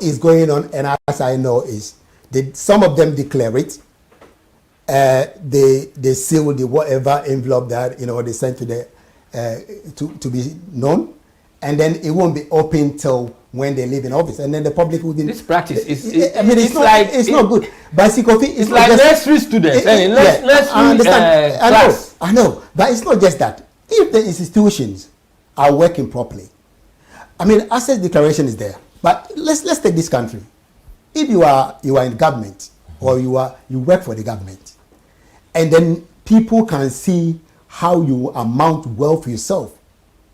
is going on, and as I know, is some of them declare it. They seal the whatever envelope that they send to the to be known, and then it won't be open till when they leave in office, and then the public will be. This practice it's not good. But it's like nursery students. I understand. I know, but it's not just that. If the institutions are working properly, I mean, asset declaration is there. But let's take this country. If you are in government or you work for the government, and then people can see how you amount wealth for yourself.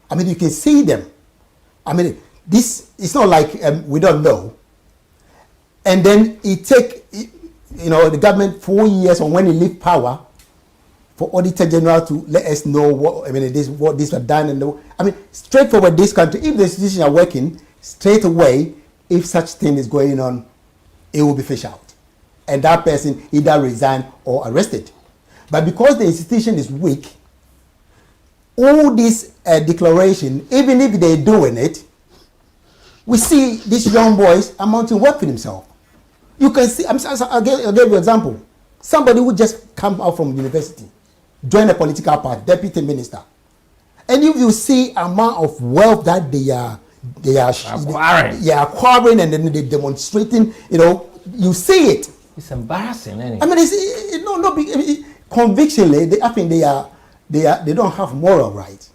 I mean, you can see them. I mean, this it's not like we don't know. And then it take the government 4 years on when it leave power for Auditor General to let us know what this was done, and straightforward this country. If the institutions are working straight away, if such thing is going on, it will be fished out, and that person either resign or arrested. But because the institution is weak, all this declaration, even if they're doing it, we see these young boys amounting work for themselves. You can see. I'll give you an example. Somebody who just come out from university, join a political party, deputy minister, and if you see amount of wealth that they are acquiring, and then they demonstrating, you see it. It's embarrassing, isn't it? I mean, it's not big. Convictionally, I think they don't have moral rights.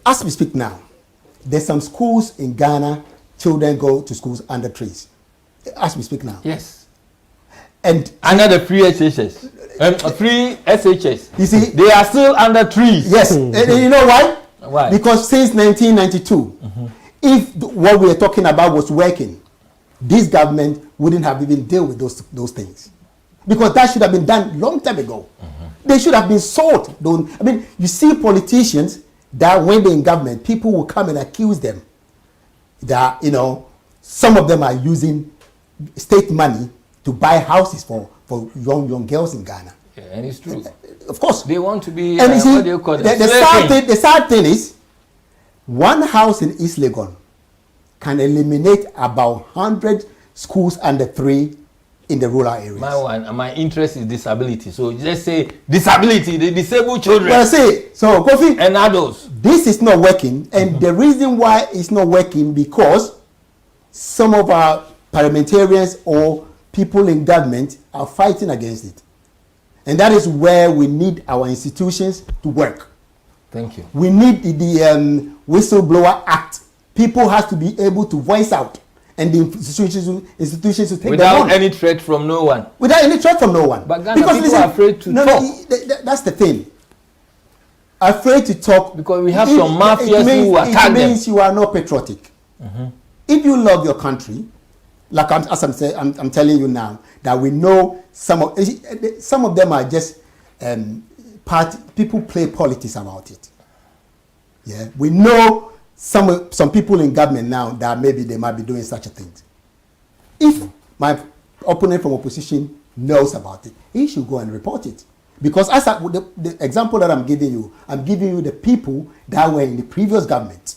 As we speak now, there's some schools in Ghana. Children go to schools under trees. As we speak now. Yes. And under the free SHS, free SHS. You see, they are still under trees. Yes. And you know why? Why? Because since 1992, if what we are talking about was working, this government wouldn't have even dealt with those things, because that should have been done long time ago. They should have been sold. I mean, you see politicians that when they're in government, people will come and accuse them that some of them are using state money to buy houses for young girls in Ghana. Yeah, and it's true. Of course, they want to be. And you see, the sad thing is, one house in East Legon can eliminate about 100 schools under 3 in the rural areas. My interest is disability. So let's say disability, the disabled children. Well, so Kofi, and adults. This is not working, and the reason why it's not working, because some of our parliamentarians or people in government are fighting against it. And that is where we need our institutions to work. Thank you. We need the Whistleblower Act. People have to be able to voice out, and the institutions to take without any threat from no one. Without any threat from no one. But Ghana people are afraid to talk. That's the thing. Afraid to talk because we have some mafias who attack them. It means you are not patriotic. If you love your country, like I'm telling you now, that we know some of them are just people play politics about it. Yeah, we know some people in government now that maybe they might be doing such a thing. If my opponent from opposition knows about it, he should go and report it. Because the example that I'm giving you the people that were in the previous government.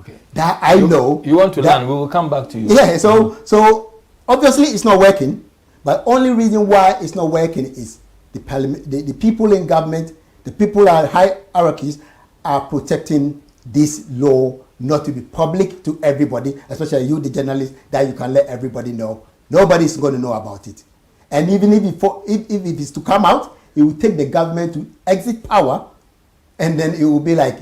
Okay. That I know. You want to learn? We will come back to you. Yeah. So obviously it's not working. But only reason why it's not working is the people in government, the people at high hierarchies are protecting this law not to be public to everybody, especially you, the journalist, that you can let everybody know. Nobody's going to know about it. And even if it's to come out, it will take the government to exit power, and then it will be like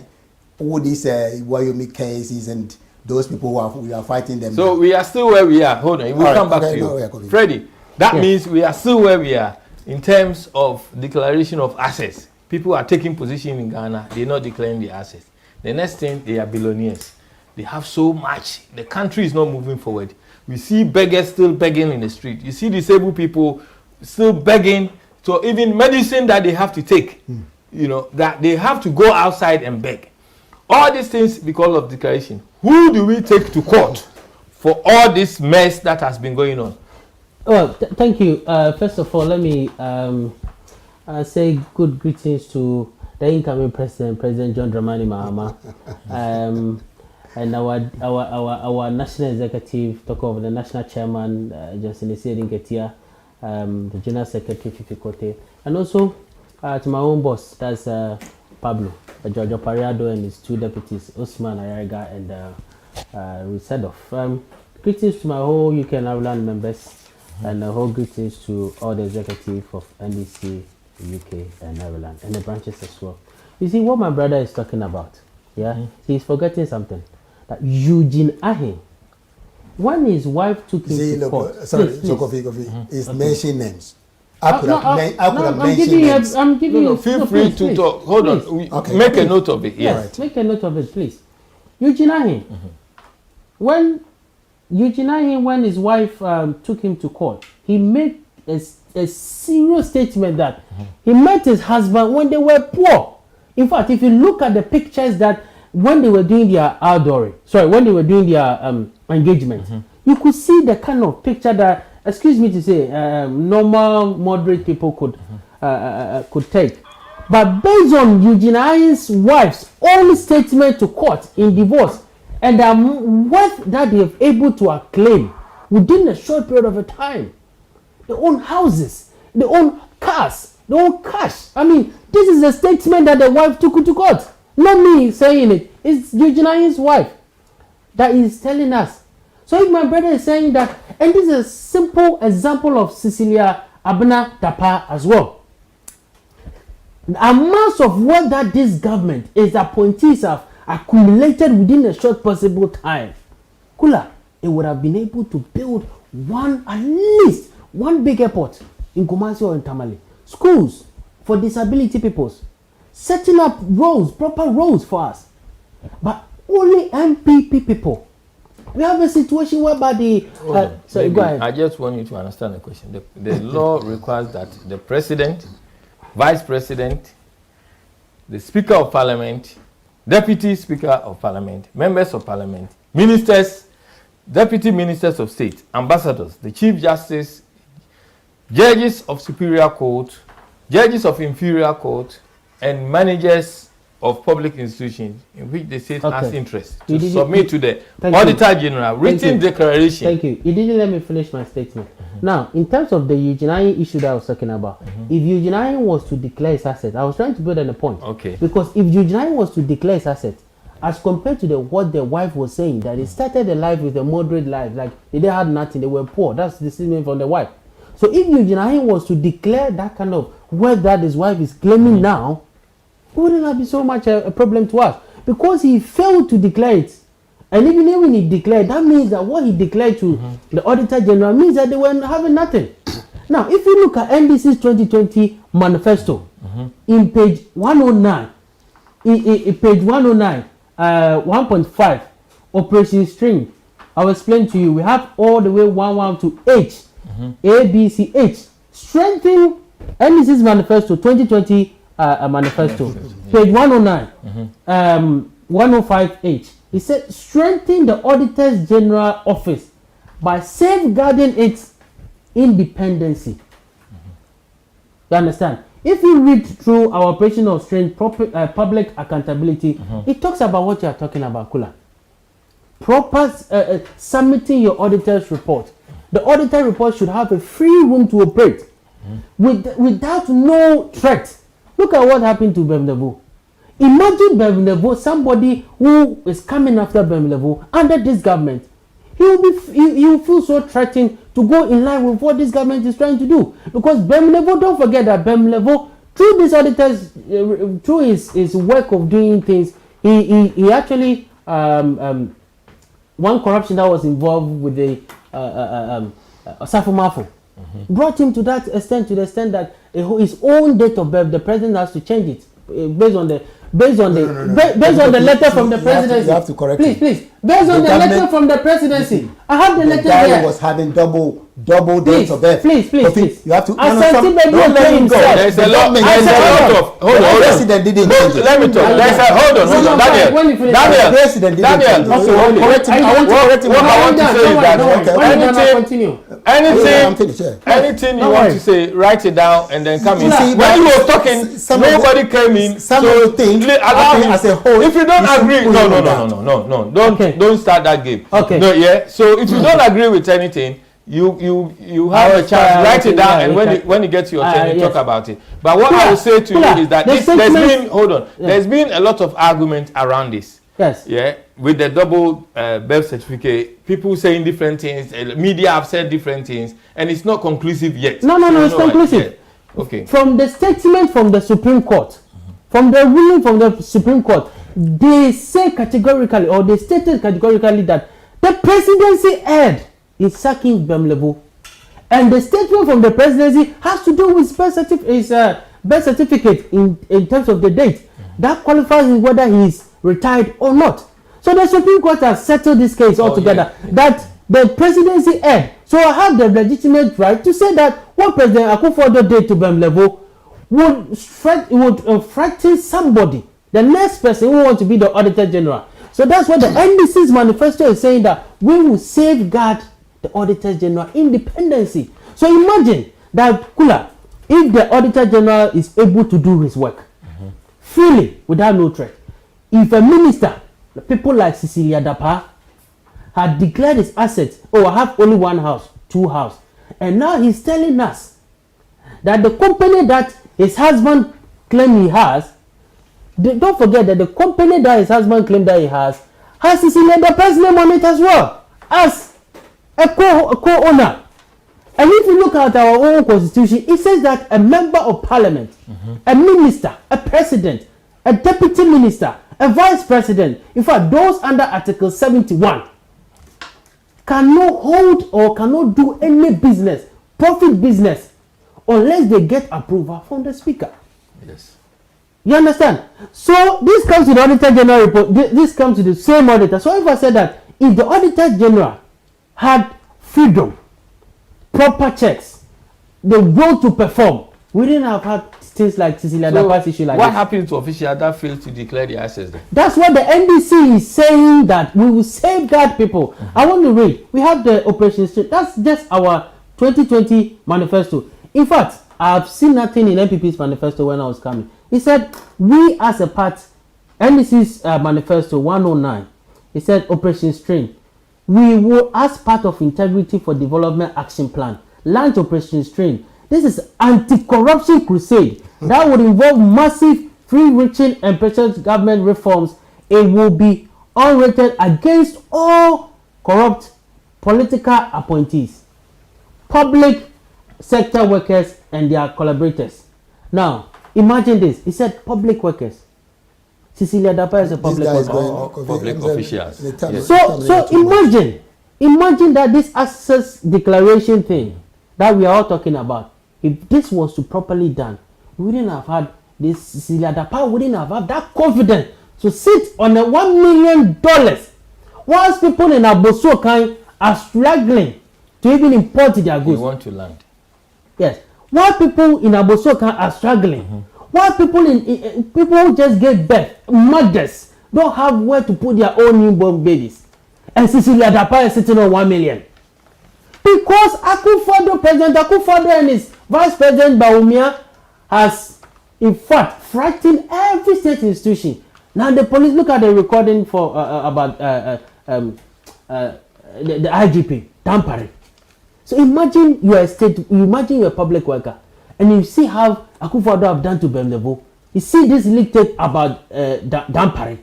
all these Wyoming cases and those people we are fighting them. So we are still where we are. Hold on, we'll come back to you. Freddie, that means we are still where we are in terms of declaration of assets. People are taking position in Ghana, they're not declaring the assets. The next thing, they are billionaires. They have so much. The country is not moving forward. We see beggars still begging in the street. You see disabled people still begging. So even medicine that they have to take, that they have to go outside and beg. All these things because of declaration. Who do we take to court for all this mess that has been going on? Well, thank you. First of all, let me say good greetings to the incoming president, President John Dramani Mahama. And our national executive, talk of the national chairman, Johnson Essiedu Nketia, the general secretary, Fifi Kote, and also to my own boss, that's Pablo, Giorgio Pariado, and his two deputies, Osman Ayariga and Rusedov. Greetings to my whole UK and Ireland members, and a whole greetings to all the executive of NDC, UK and Ireland, and the branches as well. You see what my brother is talking about? Yeah, he's forgetting something. That Eugene Ahin, when his wife took him to court. Sorry, Kofi, is mentioning names. I could have mentioned names. I'm giving you. Feel free to talk. Hold on. Make a note of it. Yes, right. Make a note of it, please. Eugene Ahin, when his wife took him to court, he made a serious statement that he met his husband when they were poor. In fact, if you look at the pictures that when they were doing their engagement, you could see the kind of picture that, excuse me to say, normal, moderate people could take. But based on Eugene Ahin's wife's own statement to court in divorce, and the wealth that they have able to acclaim within a short period of a time, they own houses, they own cars, they own cash. I mean, this is a statement that the wife took to court. Not me saying it. It's Eugene Ahin's wife that is telling us. So if my brother is saying that, and this is a simple example of Cecilia Abena Dapa as well. The amounts of wealth that this government is appointees have accumulated within a short possible time, Kula, it would have been able to build at least one big airport in Kumasi or in Tamale, schools for disability peoples, setting up proper roads for us. But only MPP people. We have a situation whereby sorry, go ahead. I just want you to understand the question. The law requires that the president, vice president, the speaker of parliament, deputy speaker of parliament, members of parliament, ministers, deputy ministers of state, ambassadors, the chief justice, judges of superior court, judges of inferior court, and managers of public institutions in which the state has interest to submit to the Auditor General written declaration. Thank you. You didn't let me finish my statement. Now, in terms of the Eugene Ahin issue that I was talking about, if Eugene Ahin was to declare his asset, I was trying to build on a point. Okay. Because if Eugene Ahin was to declare his asset, as compared to what the wife was saying, that he started a life with a moderate life, like they had nothing, they were poor. That's the statement from the wife. So if Eugene Ahin was to declare that kind of wealth that his wife is claiming now, it wouldn't have been so much a problem to us, because he failed to declare it. And even when he declared, that means that what he declared to the Auditor General means that they were having nothing. Now, if you look at NDC's 2020 manifesto, in page 109, in page 109, 1.5, Operation String, I'll explain to you. We have all the way 11 to H, A, B, C, H. Strengthen NDC's manifesto 2020 manifesto, page 109, 105H. He said, strengthen the Auditor General office by safeguarding its independency. You understand? If you read through our operation of strength, public accountability, it talks about what you are talking about, Kula. Proper submitting your auditor's report. The auditor report should have a free room to operate without no threat. Look at what happened to Bemlevo. Imagine Bemlevo, somebody who is coming after Bemlevo under this government. He will feel so threatened to go in line with what this government is trying to do. Because Bemlevo, don't forget that Bemlevo, through these auditors, through his work of doing things, he actually one corruption that was involved with the Safu Mafu. Brought him to that extent, to the extent that his own date of birth, the president has to change it based on the letter from the presidency. You have to correct please. Based on the letter from the presidency. I have the letter there. The guy was having double dates of birth. Please. You have to. Don't let him go. There's a lot of. Hold on. President didn't change it. Let me talk. Hold on. Daniel. President didn't change it. What I want to say is that anything you want to say, write it down and then come in. When you were talking, nobody came in. Some of the things as a whole. If you don't agree, no. Don't start that game. Okay. No, yeah. So if you don't agree with anything, you have a chance. Write it down, and when you get to your turn, you talk about it. But what I will say to you is that there's been a lot of argument around this. Yes. Yeah. With the double birth certificate, people saying different things. Media have said different things, and it's not conclusive yet. No, it's conclusive. Okay. From the statement from the Supreme Court, from the ruling from the Supreme Court, they say categorically, or they stated categorically that the presidency erred in sacking Bemlebo, and the statement from the presidency has to do with birth certificate in terms of the date that qualifies whether he is retired or not. So the Supreme Court has settled this case altogether that the presidency erred. So I have the legitimate right to say that what President Akufo-Addo did to Bemlebo would frighten somebody, the next person who wants to be the Auditor General. So that's what the NDC's manifesto is saying, that we will safeguard the Auditor General independency. So imagine that, Kula, if the Auditor General is able to do his work freely without no threat, if a minister, people like Cecilia Dapa, had declared his assets, I have only one house, 2 houses, and now he's telling us that the company that his husband claimed he has, don't forget that the company that his husband claimed that he has Cecilia Dapa's name on it as well, as a co-owner. And if you look at our own constitution, it says that a member of parliament, a minister, a president, a deputy minister, a vice president, in fact, those under Article 71, cannot hold or cannot do any business, profit business, unless they get approval from the speaker. Yes. You understand? So this comes to the Auditor General report. This comes to the same auditor. So if I said that if the Auditor General had freedom, proper checks, the will to perform, we didn't have had things like Cecilia Dapa's issue like what this. happened to officials that failed to declare the assets then? That's what the NDC is saying, that we will safeguard people. I want to read. We have the Operation Street. That's just our 2020 manifesto. In fact, I've seen nothing in NPP's manifesto when I was coming. He said, we as a part, NDC's manifesto 109, he said, Operation Stream, we will, as part of Integrity for Development Action Plan, launch Operation Stream. This is anti-corruption crusade that would involve massive free-reaching and precious government reforms. It will be unrated against all corrupt political appointees, public sector workers and their collaborators. Now, imagine this. He said public workers. Cecilia Dapa is a public worker. Public officials. Yes. So imagine that this access declaration thing that we are all talking about, if this was to properly done, we wouldn't have had this. Cecilia Dapa wouldn't have had that confidence to sit on a $1 million, whilst people in Abosokan are struggling to even import their goods. You want to land. Yes. While people in Abosokan are struggling, while people people who just gave birth, mothers, don't have where to put their own newborn babies, and Cecilia Dapa is sitting on 1 million. Because President Akufo-Addo and his Vice President Bawumia has, in fact, frightened every state institution. Now the police, look at the recording for about the IGP tampering. So imagine you are a state, imagine you're a public worker, and you see how Akufo-Addo have done to Bemlebo. You see this leaked tape about tampering.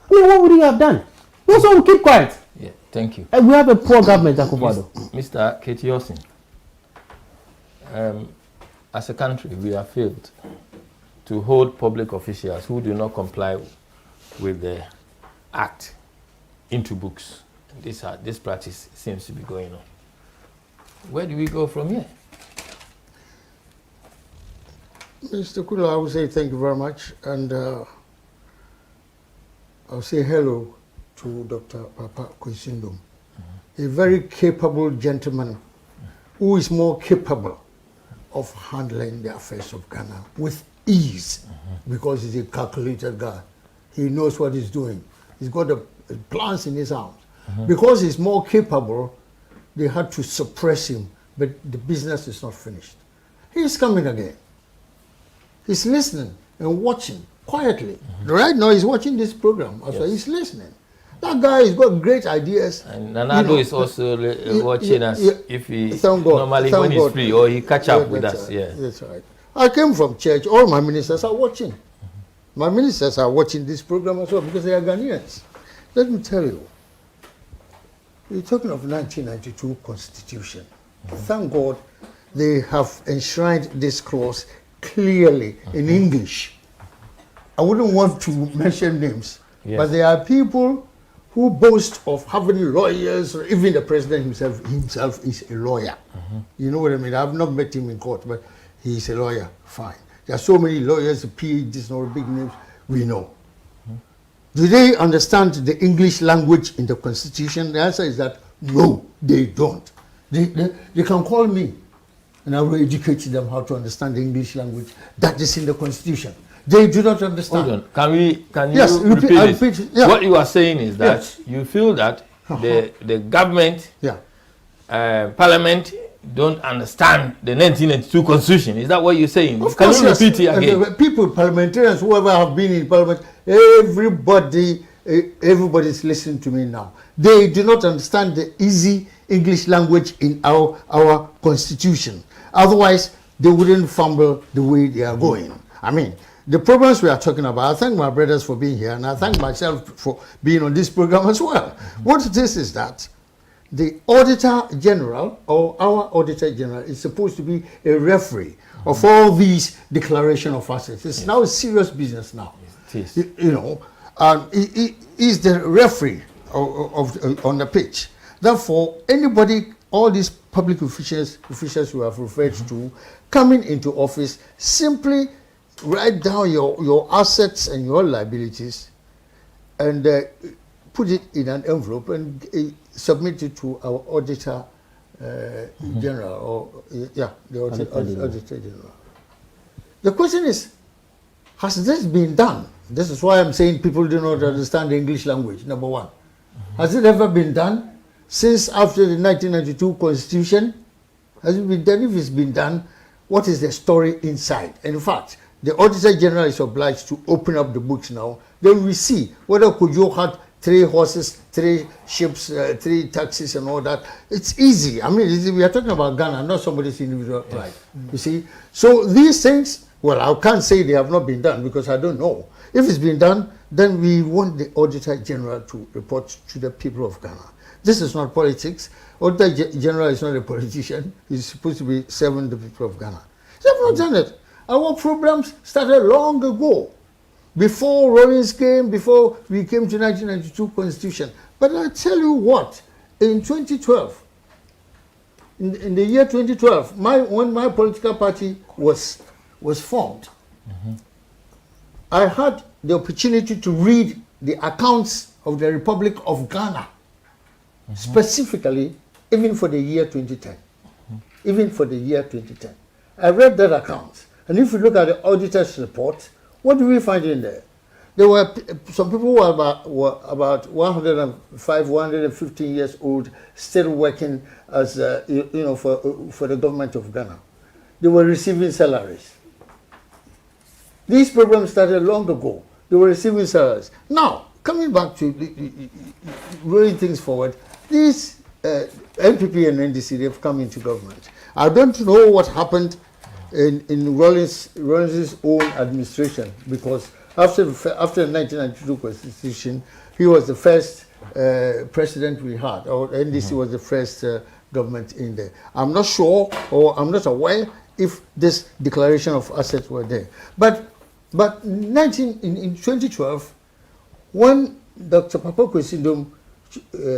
I mean, what would you have done? You also keep quiet. Yeah, thank you. And we have a poor government, Akufo-Addo. Mr. Ketiosin, as a country, we have failed to hold public officials who do not comply with the Act into books. This practice seems to be going on. Where do we go from here? Mr. Kula, I would say thank you very much, and I'll say hello to Dr. Papa Kwesi Nduom, a very capable gentleman who is more capable of handling the affairs of Ghana with ease because he's a calculated guy. He knows what he's doing. He's got the plans in his arms. Because he's more capable, they had to suppress him, but the business is not finished. He's coming again. He's listening and watching quietly. Right now, he's watching this program. Also, he's listening. That guy has got great ideas. And Nanado is also watching us if he normally when he's free or he catch up with us. Yeah, that's right. I came from church. All my ministers are watching. My ministers are watching this program as well because they are Ghanaians. Let me tell you, you're talking of 1992 Constitution. Thank God they have enshrined this clause clearly in English. I wouldn't want to mention names, but there are people who boast of having lawyers, or even the president himself is a lawyer. You know what I mean? I've not met him in court, but he's a lawyer. Fine. There are so many lawyers, PhDs, not big names, we know. Do they understand the English language in the Constitution? The answer is that no, they don't. They can call me, and I will educate them how to understand the English language that is in the Constitution. They do not understand. Hold on. Can you repeat this? What you are saying is that you feel that the government, parliament don't understand the 1992 Constitution. Is that what you're saying? Of Can course, you repeat it again? People, parliamentarians, whoever have been in parliament, everybody's listening to me now. They do not understand the easy English language in our Constitution. Otherwise, they wouldn't fumble the way they are going. I mean, the problems we are talking about, I thank my brothers for being here, and I thank myself for being on this program as well. What it is that the Auditor General, or our Auditor General, is supposed to be a referee of all these declaration of assets. It's now a serious business now. It is. You know, he is the referee on the pitch. Therefore, anybody, all these public officials who have referred to, coming into office, simply write down your assets and your liabilities and put it in an envelope and submit it to our Auditor General, the Auditor General. The question is, has this been done? This is why I'm saying people do not understand the English language, number one. Has it ever been done since after the 1992 Constitution? Has it been done? If it's been done, what is the story inside? And in fact, the Auditor General is obliged to open up the books now. Then we see whether Kujo had 3 horses, 3 ships, 3 taxis and all that. It's easy. I mean, we are talking about Ghana, not somebody's individual life. You see? So these things, well, I can't say they have not been done because I don't know. If it's been done, then we want the Auditor General to report to the people of Ghana. This is not politics. Auditor General is not a politician. He's supposed to be serving the people of Ghana. They have not done it. Our problems started long ago, before Rawlings came, before we came to 1992 Constitution. But I tell you what, in 2012, in the year 2012, when my political party was formed, I had the opportunity to read the accounts of the Republic of Ghana, specifically, even for the year 2010. Even for the year 2010. I read that account. And if you look at the auditor's report, what do we find in there? There were some people who were about 105, 115 years old, still working as for the government of Ghana. They were receiving salaries. These problems started long ago. They were receiving salaries. Now, coming back to rolling things forward, these NPP and NDC, they've come into government. I don't know what happened in Rawlings' own administration, because after the 1992 Constitution, he was the first president we had, or NDC was the first government in there. I'm not sure, or I'm not aware if this declaration of assets were there. But in 2012, when Dr. Papa Kwesi Nduom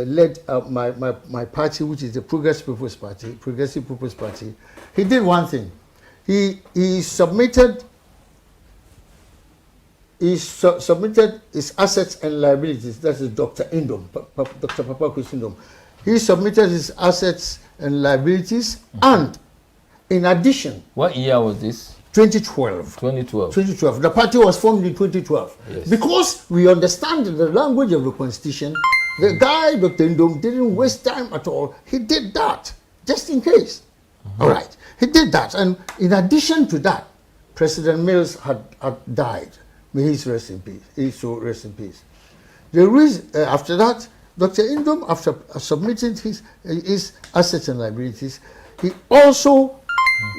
led my party, which is the Progressive People's Party, he did one thing. He submitted he submitted his assets and liabilities. That is Dr. Indom, Dr. Papakus Indom. He submitted his assets and liabilities, and in addition, what year was this? 2012. 2012. 2012. The party was formed in 2012. Yes. Because we understand the language of the constitution, the guy, Dr. Indom, didn't waste time at all. He did that, just in case. All right. He did that. And in addition to that, President Mills had died. May he rest in peace. He so rest in peace. After that, Dr. Indom, after submitting his assets and liabilities, he also,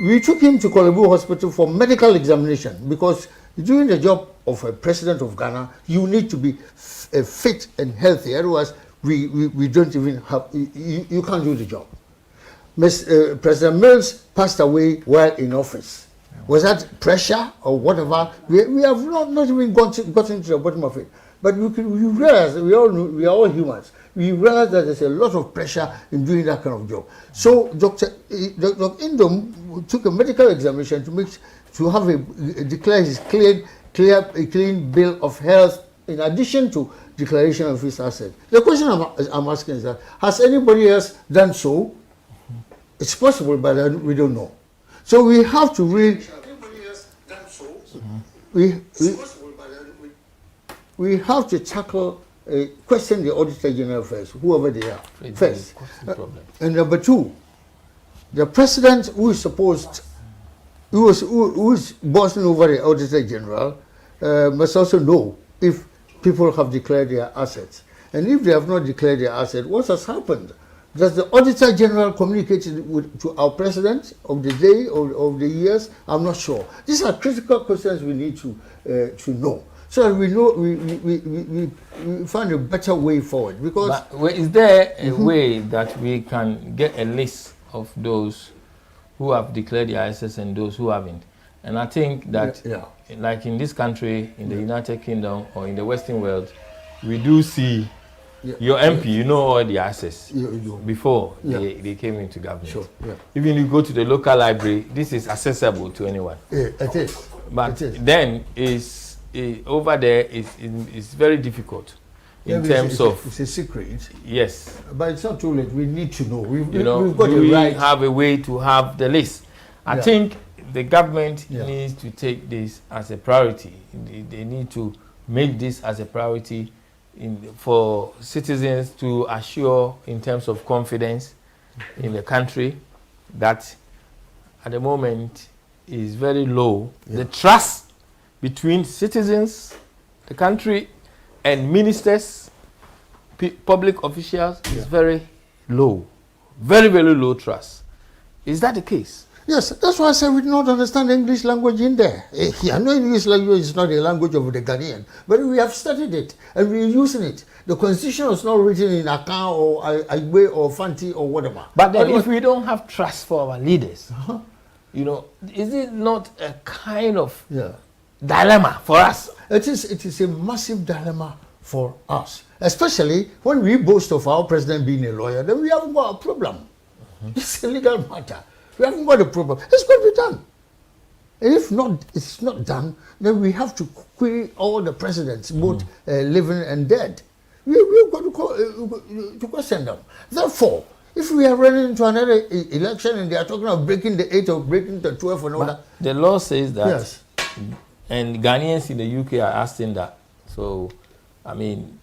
we took him to Korle Bu Hospital for medical examination, because doing the job of a president of Ghana, you need to be fit and healthy. Otherwise, we don't even have, you can't do the job. President Mills passed away while in office. Was that pressure or whatever? We have not even gotten to the bottom of it. But we realize, we are all humans. We realize that there's a lot of pressure in doing that kind of job. So Dr. Indom took a medical examination to declare his clean bill of health, in addition to declaration of his asset. The question I'm asking is that, has anybody else done so? It's possible, but we don't know. So we have to really. We have to tackle, question the Auditor General first, whoever they are, first. And number two, the president who is bossing over the Auditor General must also know if people have declared their assets. And if they have not declared their assets, what has happened? Does the Auditor General communicate to our president of the day or of the years? I'm not sure. These are critical questions we need to know, so that we know we find a better way forward. Because is there a way that we can get a list of those who have declared their assets and those who haven't? And I think that, like in this country, in the United Kingdom or in the Western world, we do see. Your MP, you know all the assets before they came into government. Sure. Even if you go to the local library, this is accessible to anyone. It is. But then over there it's very difficult in terms of. It's a secret. Yes. But it's not too late. We need to know. We've got the right. Have a way to have the list. I think the government needs to take this as a priority. They need to make this as a priority. For citizens to assure in terms of confidence in the country that at the moment is very low. The trust between citizens, the country, and ministers, public officials is very low. Very, very low trust. Is that the case? Yes, that's why I said we do not understand the English language in there. I know English language is not the language of the Ghanaian, but we have studied it and we're using it. The constitution was not written in Akan or Agbe or Fanti or whatever. But then if we don't have trust for our leaders, is it not a kind of dilemma for us? It is a massive dilemma for us, especially when we boast of our president being a lawyer. Then we haven't got a problem. It's a legal matter. We haven't got a problem. It's got to be done. And if not, it's not done, then we have to query all the presidents, both living and dead. We've got to question them. Therefore, if we are running into another election and they are talking about breaking the 8 or breaking the 12 and all that. The law says that, and Ghanaians in the UK are asking that. So, I mean,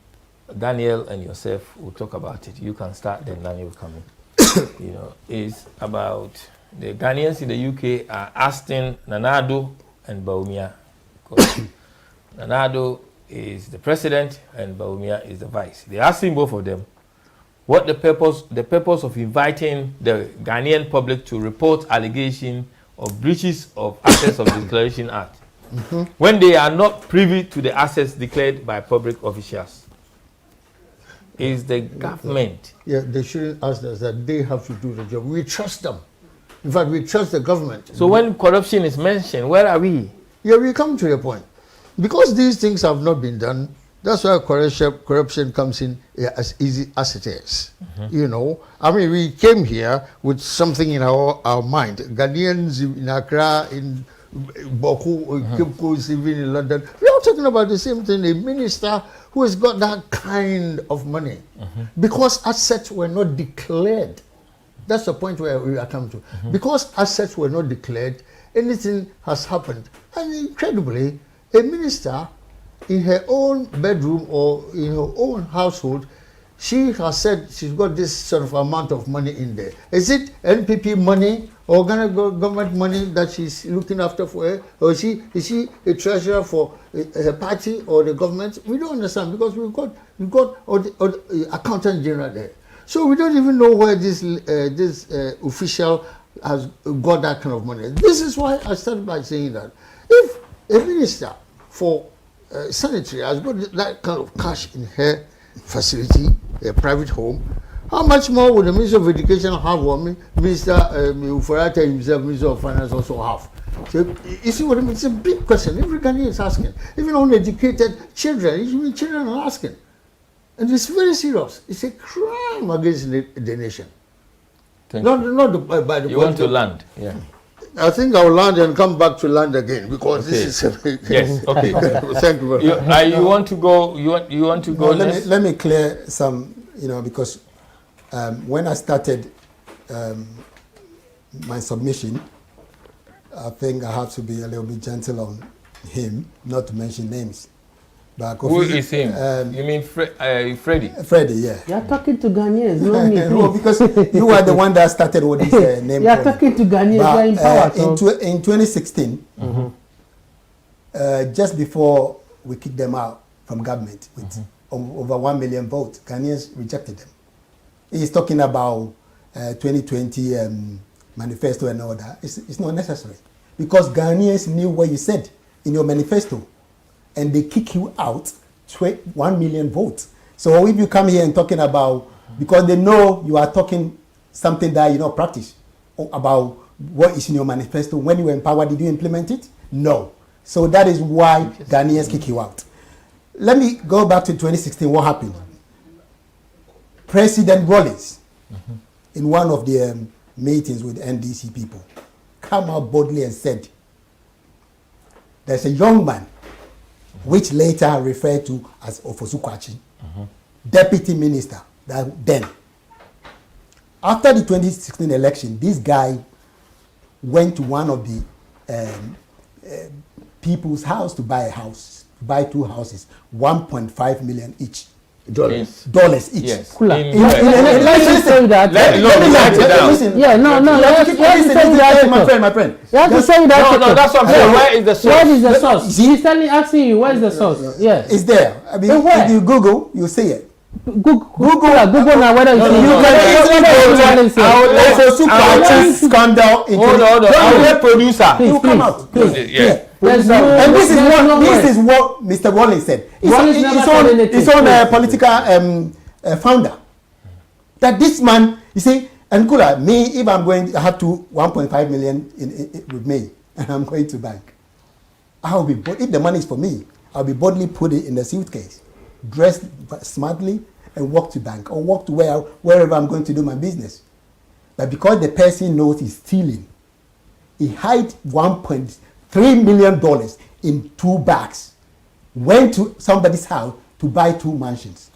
Daniel and yourself will talk about it. You can start, then Daniel will come in. It's about the Ghanaians in the UK are asking Nana Addo and Bawumia. Nana Addo is the president and Bawumia is the vice. They're asking both of them what the purpose of inviting the Ghanaian public to report allegation of breaches of Access of Declaration Act when they are not privy to the assets declared by public officials. Is the government. They shouldn't ask us that. They have to do the job. We trust them. In fact, we trust the government. So when corruption is mentioned, where are we? We come to the point. Because these things have not been done, that's why corruption comes in as easy as it is. I mean, we came here with something in our mind. Ghanaians in Accra, in Boku, Kipko is even in London. We are talking about the same thing. A minister who has got that kind of money, because assets were not declared. That's the point where we are coming to. Because assets were not declared, anything has happened. And incredibly, a minister in her own bedroom or in her own household, she has said she's got this sort of amount of money in there. Is it NPP money or Ghana government money that she's looking after for her? Or is she a treasurer for her party or the government? We don't understand, because we've got the accountant general there. So we don't even know where this official has got that kind of money. This is why I started by saying that if a minister for sanitary has got that kind of cash in her facility, a private home, how much more would the Minister of Education have, or Minister Ufarata himself, Minister of Finance, also have? So, you see what I mean? It's a big question. Every Ghanaian is asking. Even uneducated children, even children are asking. And it's very serious. It's a crime against the nation. By the you want to land? Yeah. I think I'll land and come back to land again, because this is yes. Okay. Thank you very much. You want to go? You want to go? Let me clear some. Because when I started my submission, I think I have to be a little bit gentle on him, not to mention names. But who is him? You mean Freddie? Freddie, yeah. You're talking to Ghanaians, not me. No, because you are the one that started with this name. You're talking to Ghanaians. You're in power. In 2016, just before we kicked them out from government with over 1 million votes, Ghanaians rejected them. He's talking about 2020 manifesto and all that. It's not necessary, because Ghanaians knew what you said in your manifesto, and they kick you out 1 million votes. So if you come here and talking about, because they know you are talking something that you don't practice, or about what is in your manifesto, when you were in power, did you implement it? No. So that is why Ghanaians kick you out. Let me go back to 2016. What happened? President Rawlings, in one of the meetings with NDC people, came out boldly and said, there's a young man, which later referred to as Ofosu Kwakye, deputy minister, then. After the 2016 election, this guy went to one of the people's house to buy a house, buy 2 houses, 1.5 million each. Dollars each. Yes. Cool. Let me say that. Listen. Yeah, no. You have to say that, my friend. You have to say that. No, that's what I'm saying. Where is the source? Where is the source? He's asking you, where is the source? Yeah. It's there. I mean, if you Google, you see it. Google now whether you can easily go to scandal. Hold on. Our producer. You come out. Yeah. And this is what Mr. Rawlings said. His own political founder. That this man, you see, and Kula, me, if I'm going to have 1.5 million with me, and I'm going to bank, if the money is for me, I'll be boldly put it in the suitcase, dressed smartly, and walk to bank or walk to wherever I'm going to do my business. But because the person knows he's stealing, he hid $1.3 million in 2 bags, went to somebody's house to buy 2 mansions.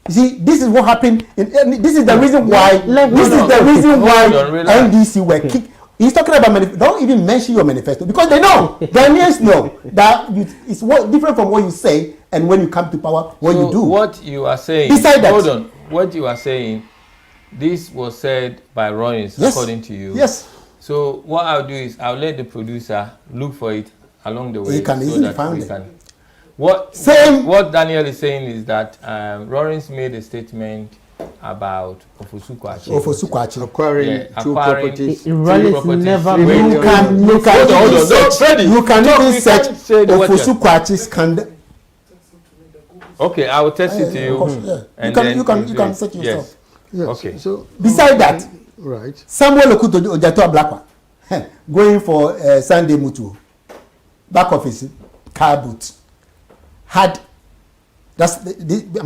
You see, this is what happened. This is the reason why. NDC were kicked. He's talking about don't even mention your manifesto, because they know, Ghanaians know that it's different from what you say and when you come to power, what you do. What you are saying. Beside that, hold on. What you are saying, this was said by Rawlings, according to you. Yes. So what I'll do is I'll let the producer look for it along the way. He can easily find it. What Daniel is saying is that Rawlings made a statement about Ofosu Kwakye acquiring 2 properties. You can even search Ofosu Kwakye scandal. Okay, I will text it to you. Yeah. You can search yourself. Yes. Okay. So beside that, right. Samuel Okuto Ojato Ablakwa going for Sunday Mutu, back of his car boot, I'm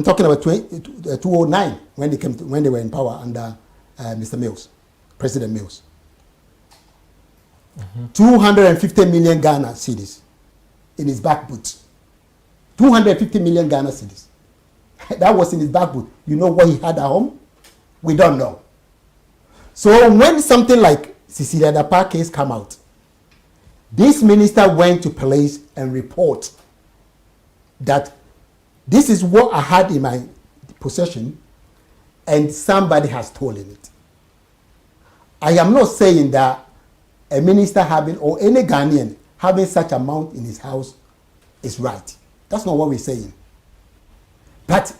talking about 2009 when they were in power under Mr. Mills, President Mills. 250 million Ghana cedis in his back boot. 250 million Ghana cedis. That was in his back boot. You know what he had at home? We don't know. So when something like Cecilia Dapaah case come out, this minister went to police and report that this is what I had in my possession and somebody has stolen it. I am not saying that a minister having or any Ghanaian having such amount in his house is right. That's not what we're saying. But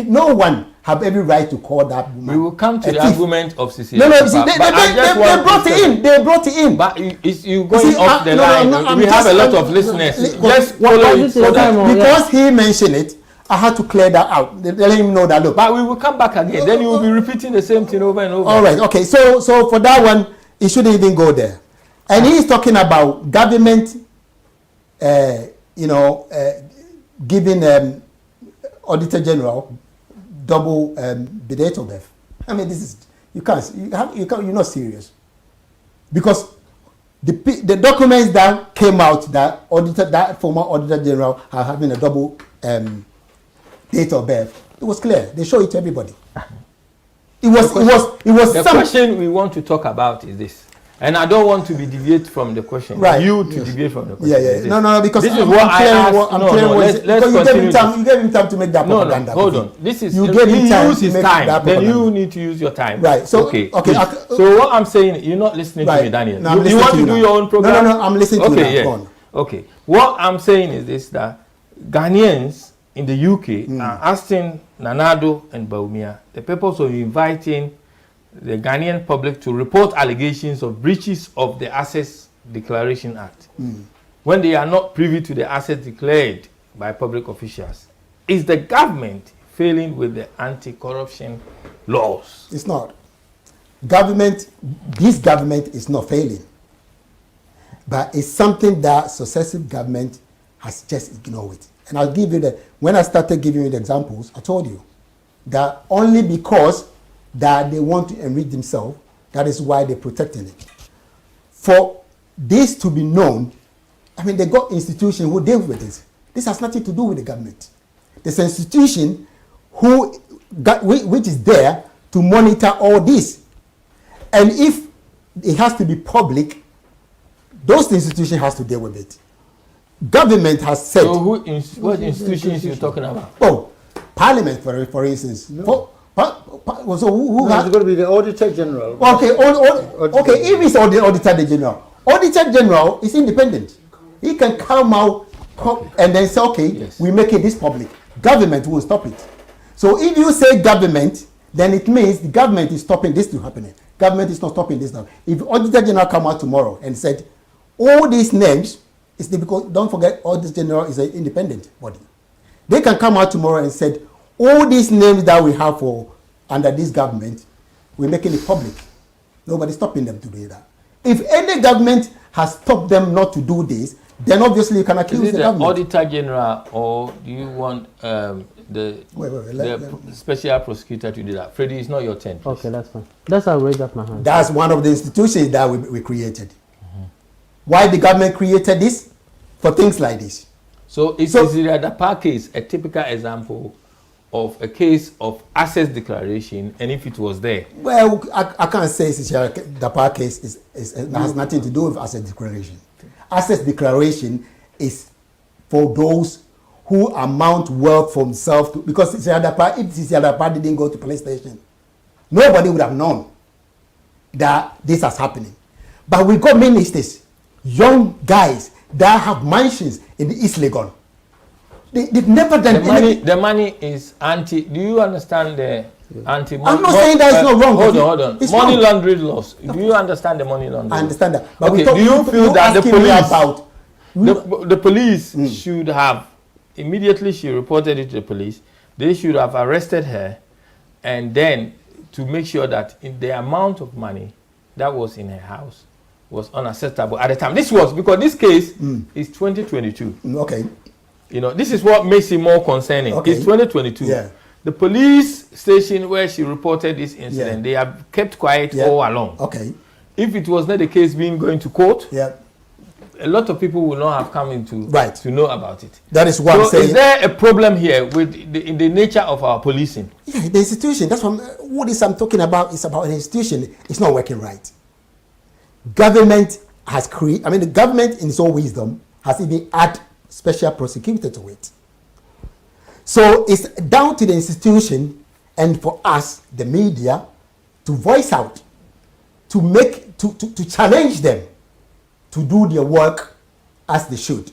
no one have every right to call that woman. We will come to the argument of Cecilia. No, they brought it in. They brought it in. But you going off the line. We have a lot of listeners. Just follow it. Because he mentioned it, I had to clear that out. Let him know that. Look. But we will come back again. Then you will be repeating the same thing over and over. All right. Okay. So for that one, he shouldn't even go there. And he's talking about government, giving Auditor General double date of birth. I mean, this is you're not serious, because the documents that came out that former Auditor General are having a double date of birth. It was clear. They show it to everybody. It was. The question we want to talk about is this. And I don't want to be deviate from the question. Right. You to deviate from the question. Yeah. No, because this is what I asked. Let's continue. You gave him time to make that propaganda. No, hold on. This is you gave him time use his time. Then you need to use your time. Right. So okay. So what I'm saying, you're not listening to me, Daniel. No, you want to do your own program? No, I'm listening to you now. Okay. What I'm saying is this: that Ghanaians in the UK are asking Nana Addo and Bawumia the purpose of inviting the Ghanaian public to report allegations of breaches of the Assets Declaration Act when they are not privy to the assets declared by public officials. Is the government failing with the anti-corruption laws? It's not. This government is not failing. But it's something that successive government has just ignored. And I'll give you when I started giving you the examples, I told you that only because that they want to enrich themselves, that is why they're protecting it. For this to be known, I mean, they got institutions who deal with this. This has nothing to do with the government. There's an institution which is there to monitor all this. And if it has to be public, those institutions has to deal with it. Government has said. So what institutions are you talking about? Oh, Parliament, for instance. No. So who has going to be the Auditor General? Okay, if it's the Auditor General, Auditor General is independent. He can come out and then say, okay, yes, we make it this public. Government will stop it. So if you say government, then it means the government is stopping this to happening. Government is not stopping this now. If Auditor General come out tomorrow and said all these names, it's because don't forget Auditor General is an independent body. They can come out tomorrow and said all these names that we have under this government, we're making it public. Nobody's stopping them to do that. If any government has stopped them not to do this, then obviously you can accuse the government. Auditor General, or do you want the special prosecutor to do that? Freddie, it's not your turn. Please. Okay, that's fine. That's how I raise up my hand. That's one of the institutions that we created. Why the government created this? For things like this. So is the Dapaah case a typical example of a case of assets declaration, and if it was there? Well, I can't say the Dapaah case has nothing to do with asset declaration. Asset declaration is for those who amount wealth for themselves, because if Cecilia Dapaah didn't go to police station, nobody would have known that this is happening. But we got ministers, young guys that have mansions in the East Legon. They've never done anything. The money is anti. Do you understand the anti? I'm not saying that it's not wrong. Hold on. It's money laundering laws. Do you understand the money laundering? I understand that. But okay. Do you feel that the police should have immediately she reported it to the police? They should have arrested her, and then to make sure that the amount of money that was in her house was unacceptable at the time. This was because this case is 2022. Okay. You know, this is what makes it more concerning. Okay. It's 2022. Yeah. The police station where she reported this incident, they have kept quiet all along. Okay. if it was not the case being going to court, yeah, a lot of people will not have come into to know about it. That is what I'm saying. Is there a problem here with in the nature of our policing? Yeah, the institution. That's what I'm talking about. Is about an institution. It's not working right. Government has created. I mean, the government, in its own wisdom, has even added special prosecutor to it. So it's down to the institution and for us, the media, to voice out, to challenge them to do their work as they should.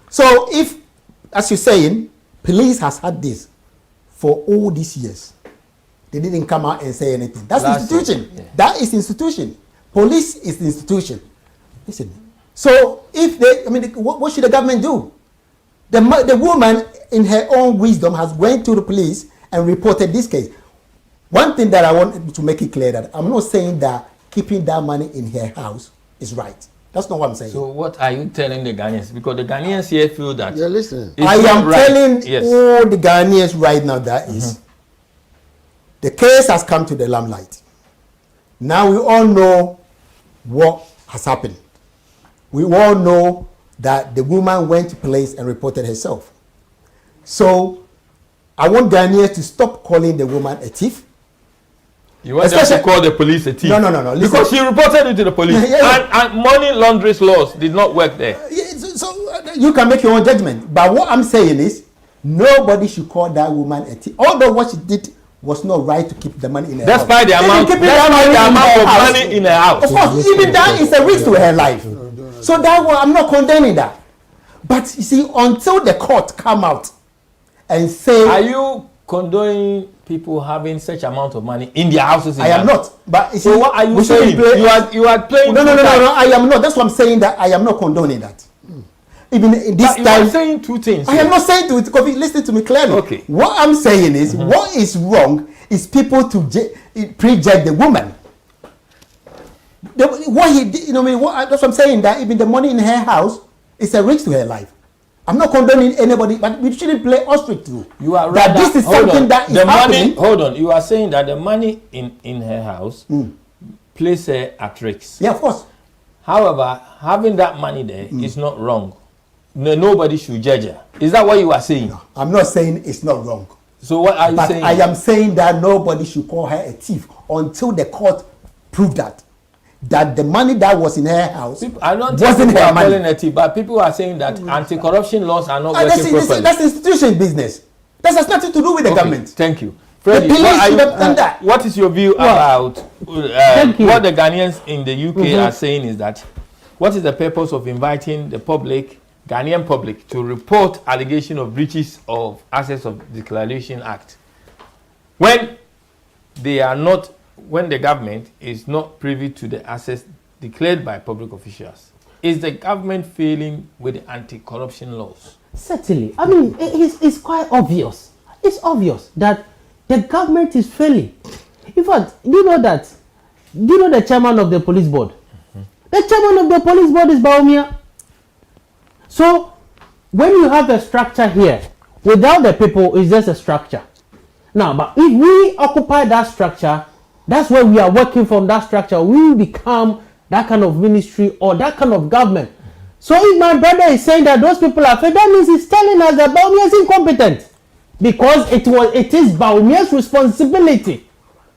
So if, as you're saying, police has had this for all these years, they didn't come out and say anything. That's institution. Yeah. That is institution. Police is the institution. Listen. So if they, I mean, what should the government do? The woman, in her own wisdom, has went to the police and reported this case. One thing that I want to make it clear that I'm not saying that keeping that money in her house is right. That's not what I'm saying. So what are you telling the Ghanaians? Because the Ghanaians here feel that. Yeah, listen. I am telling all the Ghanaians right now that is, the case has come to the limelight. Now we all know what has happened. We all know that the woman went to police and reported herself. So I want Ghanaians to stop calling the woman a thief. You want them to call the police a thief? No. Listen. Because she reported it to the police. And money laundering laws did not work there. So you can make your own judgment. But what I'm saying is, nobody should call that woman a thief. Although what she did was not right to keep the money in her house. Despite the amount of money in her house. Of course, even that is a risk to her life. So that one, I'm not condemning that. But you see, until the court come out and say... Are you condoning people having such amount of money in their houses? I am not. But you see, so what are you saying? You are playing... No, I am not. That's what I'm saying, that I am not condoning that. Even in this time... You are saying two things. I am not saying to it, Kofi, listen to me clearly. Okay. What I'm saying is, what is wrong is people to prejudge the woman. What he did, that's what I'm saying, that even the money in her house is a risk to her life. I'm not condoning anybody, but we shouldn't play ostrich too. You are that this is something that is happening. Hold on, you are saying that the money in her house places her at risk. Yeah, of course. However, having that money there is not wrong. Nobody should judge her. Is that what you are saying? No, I'm not saying it's not wrong. So what are you saying? I am saying that nobody should call her a thief until the court proved that the money that was in her house I don't think people are calling a thief, but people are saying that anti-corruption laws are not working properly. That's institution business. That has nothing to do with the government. Thank you. Freddie, what is your view about what the Ghanaians in the UK are saying is that what is the purpose of inviting the public, Ghanaian public, to report allegation of breaches of Access of Declaration Act when they are not, when the government is not privy to the access declared by public officials? Is the government failing with the anti-corruption laws? Certainly. I mean, it's quite obvious. It's obvious that the government is failing. In fact, do you know the chairman of the police board? The chairman of the police board is Bawumia. So, when you have a structure here, without the people, it's just a structure. Now, but if we occupy that structure, that's where we are working from that structure, we will become that kind of ministry or that kind of government. So if my brother is saying that those people are fake, that means he's telling us that Bawumia is incompetent. Because it is Bawumia's responsibility.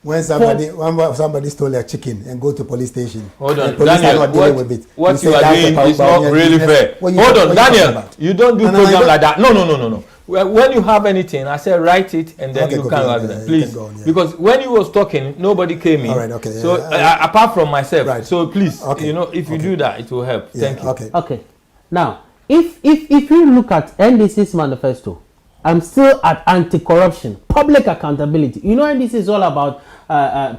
When somebody stole a chicken and go to police station, hold on, Daniel, what you are doing is not really fair. Hold on, Daniel, you don't do program like that. No. When you have anything, I say write it and then you can write it, please. Because when you was talking, nobody came in. All right, okay. So apart from myself, right. So please, if you do that, it will help. Thank you. Okay. Now, if you look at NDC's manifesto, I'm still at anti-corruption, public accountability. You know, NDC is all about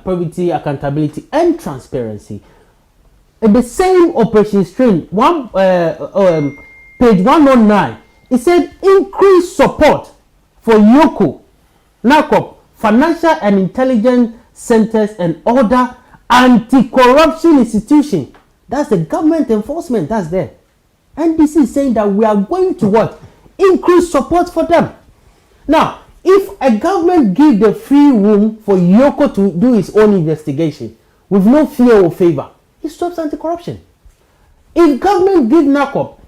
probity, accountability, and transparency. In the same operation stream, page 109, it said increase support for YOCO, NACOP, financial and intelligence centers, and other anti-corruption institutions. That's the government enforcement that's there. NDC is saying that we are going to what? Increase support for them. Now, if a government gives the free room for YOCO to do its own investigation, with no fear or favor, it stops anti-corruption. If government give NACOP,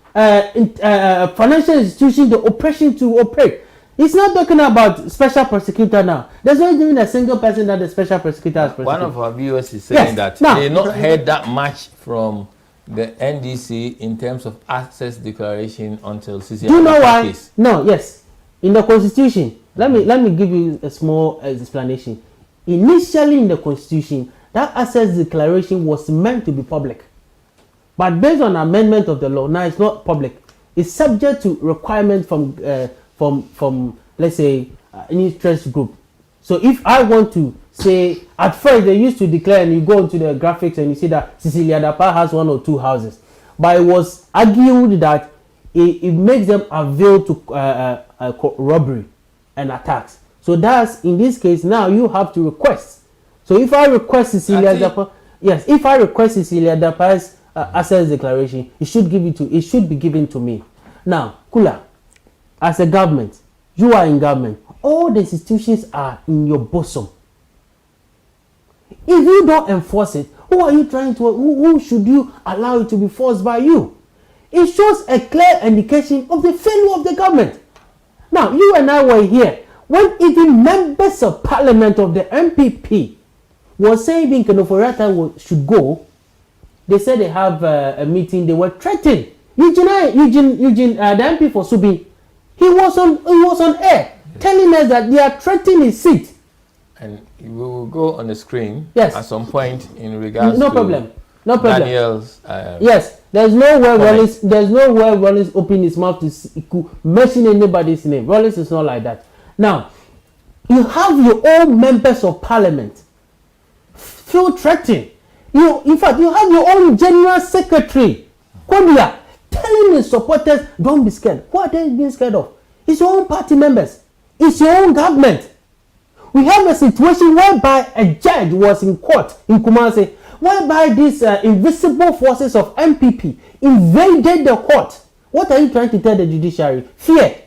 financial institutions the oppression to operate, it's not talking about special prosecutor now. There's not even a single person that the special prosecutor has prosecuted. One of our viewers is saying that they not heard that much from the NDC in terms of access declaration until CC. Do you know why? Case. No, yes. In the Constitution, let me give you a small explanation. Initially in the Constitution, that access declaration was meant to be public. But based on amendment of the law, now it's not public. It's subject to requirement from let's say an interest group. So if I want to say, at first they used to declare, and you go into the graphics and you see that Cecilia Dapa has 1 or 2 houses, but it was argued that it makes them avail to robbery and attacks. So that's, in this case, now you have to request. So if I request Cecilia Dapa, yes, if I request Cecilia Dapa's access declaration, it should be given to me. Now, Kula, as a government, you are in government. All the institutions are in your bosom. If you don't enforce it, who should you allow it to be forced by you? It shows a clear indication of the failure of the government. Now, you and I were here when even members of parliament of the MPP were saying even Kenoforata should go. They said they have a meeting. They were threatening. Eugene, the MP for Subi, he was on air telling us that they are threatening his seat. And we will go on the screen at some point in regards no to problem. Daniel's. Yes, there's no way Rollins opened his mouth to mention anybody's name. Rollins is not like that. Now, you have your own members of parliament feel threatened. In fact, you have your own general secretary, Kodia, telling his supporters, don't be scared. What are they being scared of? It's your own party members. It's your own government. We have a situation whereby a judge was in court in Kumasi, whereby these invisible forces of MPP invaded the court. What are you trying to tell the judiciary? Fear.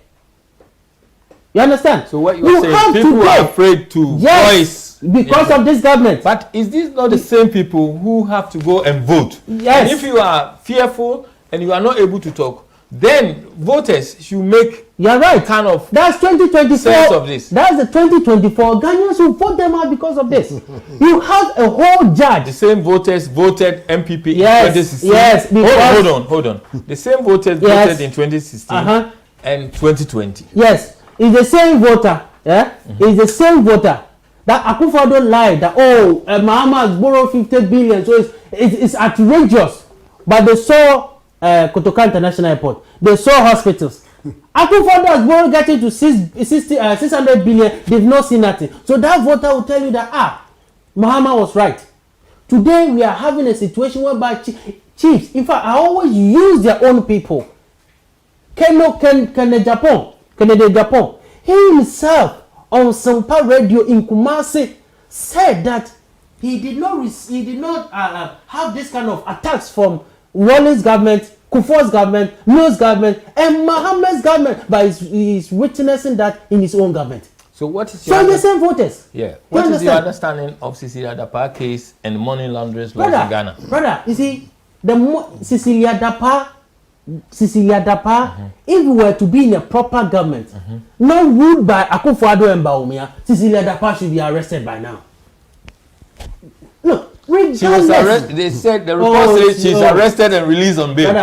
You understand? So what you are saying, people are afraid to voice because of this government. But is this not the same people who have to go and vote? Yes. And if you are fearful and you are not able to talk, then voters should make kind of that's 2024 sense of this. That's the 2024 Ghanaians who vote them out because of this. You have a whole judge. The same voters voted MPP in 2016. Yes. Hold on. The same voters voted in 2016 and 2020. Yes. It's the same voter. Yeah. It's the same voter. That Akufo-Addo lied that Mahama has borrowed 50 billion, so it's outrageous. But they saw Kotoka International Airport. They saw hospitals. Akufo-Addo has borrowed getting to 600 billion. They've not seen nothing. So that voter will tell you that Mahama was right. Today we are having a situation whereby chiefs, in fact, I always use their own people. Kennedy Japan, he himself on Sampa Radio in Kumasi said that he did not have this kind of attacks from Rawlings government, Kufuor's government, Nu's government, and Mohammed's government, but he's witnessing that in his own government. So what is your the same voters? Yeah. What is your understanding of Cecilia Dapa case and money launderers laws in Ghana? Brother, you see, Cecilia Dapa, if we were to be in a proper government, not ruled by Akufo-Addo and Bawumia, Cecilia Dapa should be arrested by now. Look, she was arrested. They said the report says she's arrested and released on bail.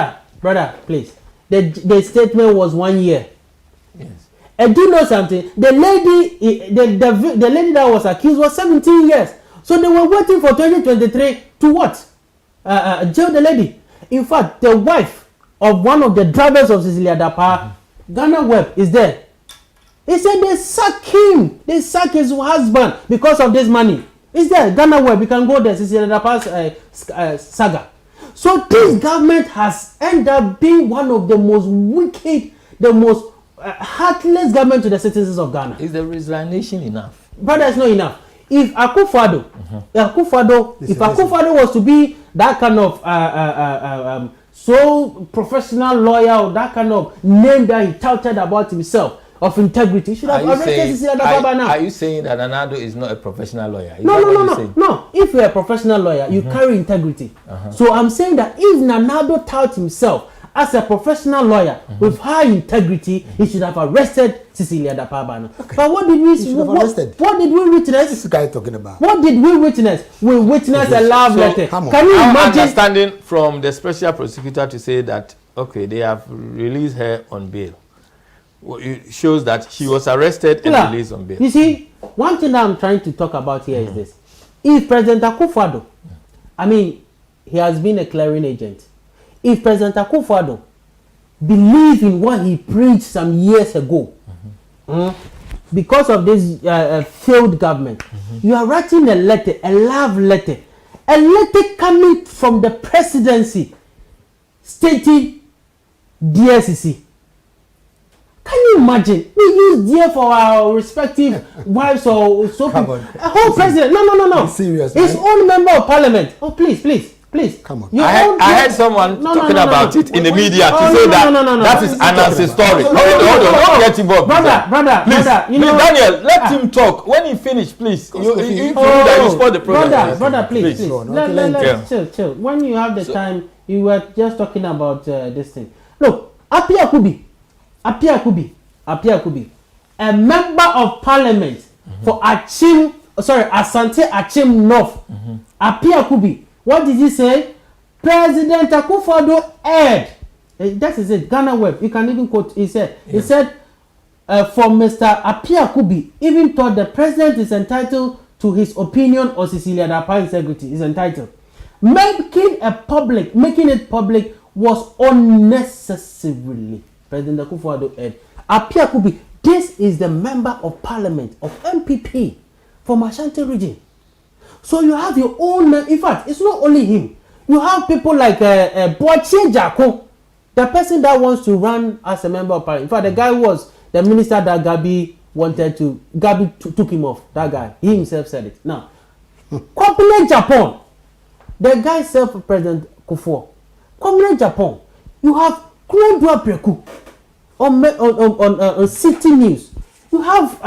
Brother, please. The statement was 1 year. Yes. And do you know something? The lady that was accused was 17 years. So they were waiting for 2023 to what? Jail the lady. In fact, the wife of one of the drivers of Cecilia Dapa, Ghana Web, is there. He said they sack him. They sack his husband because of this money. It's there. Ghana Web. You can go there. Cecilia Dapa's saga. So this government has ended up being one of the most wicked, the most heartless government to the citizens of Ghana. Is the resignation enough? Brother, it's not enough. If Akufo-Addo was to be that kind of so professional lawyer or that kind of name that he touted about himself, of integrity. You should have arrested Cecilia Dapaah now. Are you saying that Nana Addo is not a professional lawyer? No. If you're a professional lawyer, you carry integrity. So I'm saying that if Nana Addo touts himself as a professional lawyer with high integrity, he should have arrested Cecilia Dapaah. Okay. But what did we witness? This guy talking about. What did we witness? We witnessed a love letter. Can you imagine? Understanding from the special prosecutor to say that okay, they have released her on bail. It shows that she was arrested and released on bail. You see, one thing that I'm trying to talk about here is this: if President Akufo-Addo, I mean, he has been a clearing agent. If President Akufo-Addo believed in what he preached some years ago, because of this failed government, you are writing a letter, a love letter coming from the presidency, stating DSCC. Can you imagine? We use dear for our respective wives or so. A whole president. No. Serious. His own member of parliament. Oh, please. Come on. I heard someone talking about it in the media to say that is Anansi's story. Hold on. Don't get involved. Brother. Please, Daniel, let him talk. When he finish, please. You spoil the program. Brother, please. Let's chill. When you have the time, you were just talking about this thing. Look, Apia Kubi, a member of parliament for Asante Achim North. Apia Kubi. What did he say? President Akufo-Addo aired. That is it. Ghana Web. You can even quote. He said, for Mr. Apia Kubi, even thought the president is entitled to his opinion on Cecilia Dapaah's integrity. Is entitled. Making it public was unnecessarily. President Akufo-Addo aired. Apia Kubi. This is the member of parliament of MPP from Ashanti region. So you have your own, in fact, it's not only him. You have people like Boachie Jako, the person that wants to run as a member of parliament. In fact, the guy was the minister that Gabi took him off. That guy, he himself said it. Now, Kwame Japan, the guy self-president Kufuor. Kwame Japan, you have Kudua Preku on City News. You have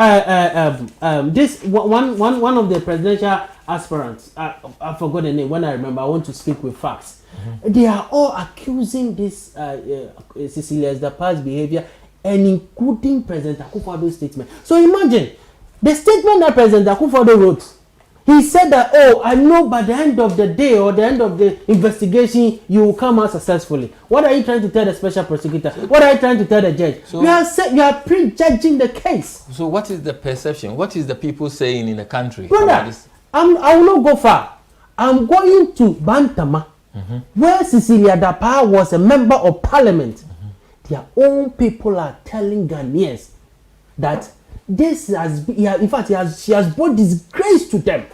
this one of the presidential aspirants. I forgot the name. When I remember, I want to speak with facts. They are all accusing this Cecilia Dapaah's behavior, and including President Akufo-Addo's statement. So imagine the statement that President Akufo-Addo wrote. He said that, I know by the end of the day or the end of the investigation, you will come out successfully. What are you trying to tell the special prosecutor? What are you trying to tell the judge? So, you are prejudging the case. So what is the perception? What is the people saying in the country? Brother, I will not go far. I'm going to Bantama, where Cecilia Dapaah was a member of parliament. Their own people are telling Ghanaians that this has been, in fact, she has brought disgrace to them.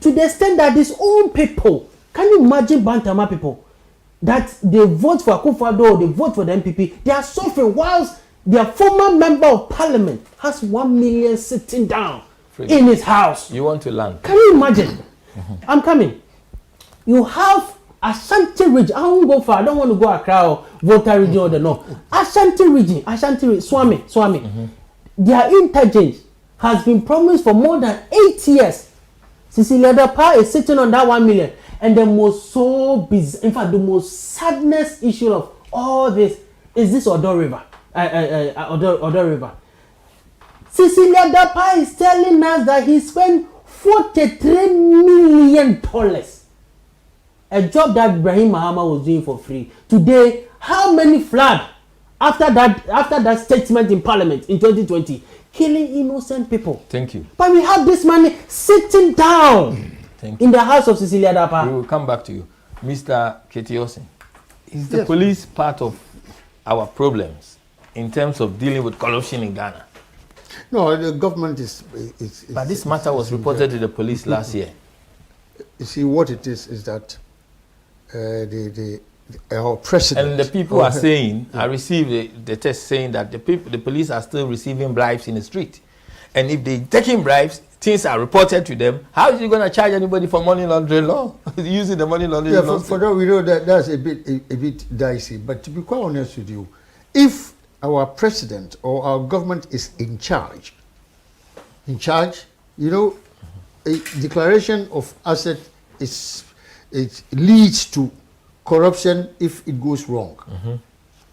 To the extent that these own people, can you imagine Bantama people, that they vote for Akufo-Addo or they vote for the MPP, they are suffering whilst their former member of parliament has 1 million sitting down in his house. You want to land? Can you imagine? I'm coming. You have Ashanti region. I won't go far. I don't want to go Accra or Volta region or the north. Ashanti region, Swami. Their interchange has been promised for more than 8 years. Cecilia Dapaah is sitting on that 1 million. And the most the most sadness issue of all this is this Odo River. Odo River. Cecilia Dapaah is telling us that he spent $43 million. A job that Ibrahim Mahama was doing for free. Today, how many flood after that statement in Parliament in 2020? Killing innocent people. Thank you. But we have this money sitting down in the house of Cecilia Dapaah. We will come back to you. Mr. Ketiosin, is the police part of our problems in terms of dealing with corruption in Ghana? No, the government is but this matter was reported to the police last year. You see, what it is that our president... And the people are saying, I received the text saying that the police are still receiving bribes in the street. And if they taking bribes, things are reported to them. How is he going to charge anybody for money laundering law? Using the money laundering law? For that, we know that's a bit dicey. But to be quite honest with you, if our president or our government is in charge, you know, a declaration of asset it leads to corruption if it goes wrong.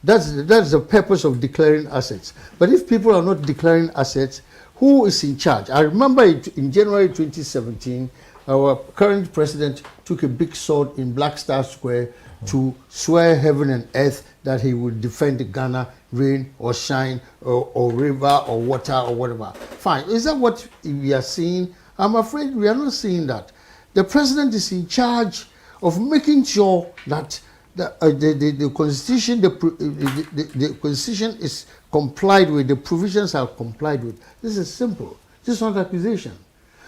That's the purpose of declaring assets. But if people are not declaring assets, who is in charge? I remember in January 2017, our current president took a big sword in Black Star Square to swear heaven and earth that he would defend Ghana, rain or shine or river or water or whatever. Fine. Is that what we are seeing? I'm afraid we are not seeing that. The president is in charge of making sure that the constitution, the constitution is complied with, the provisions are complied with. This is simple. This is not accusation.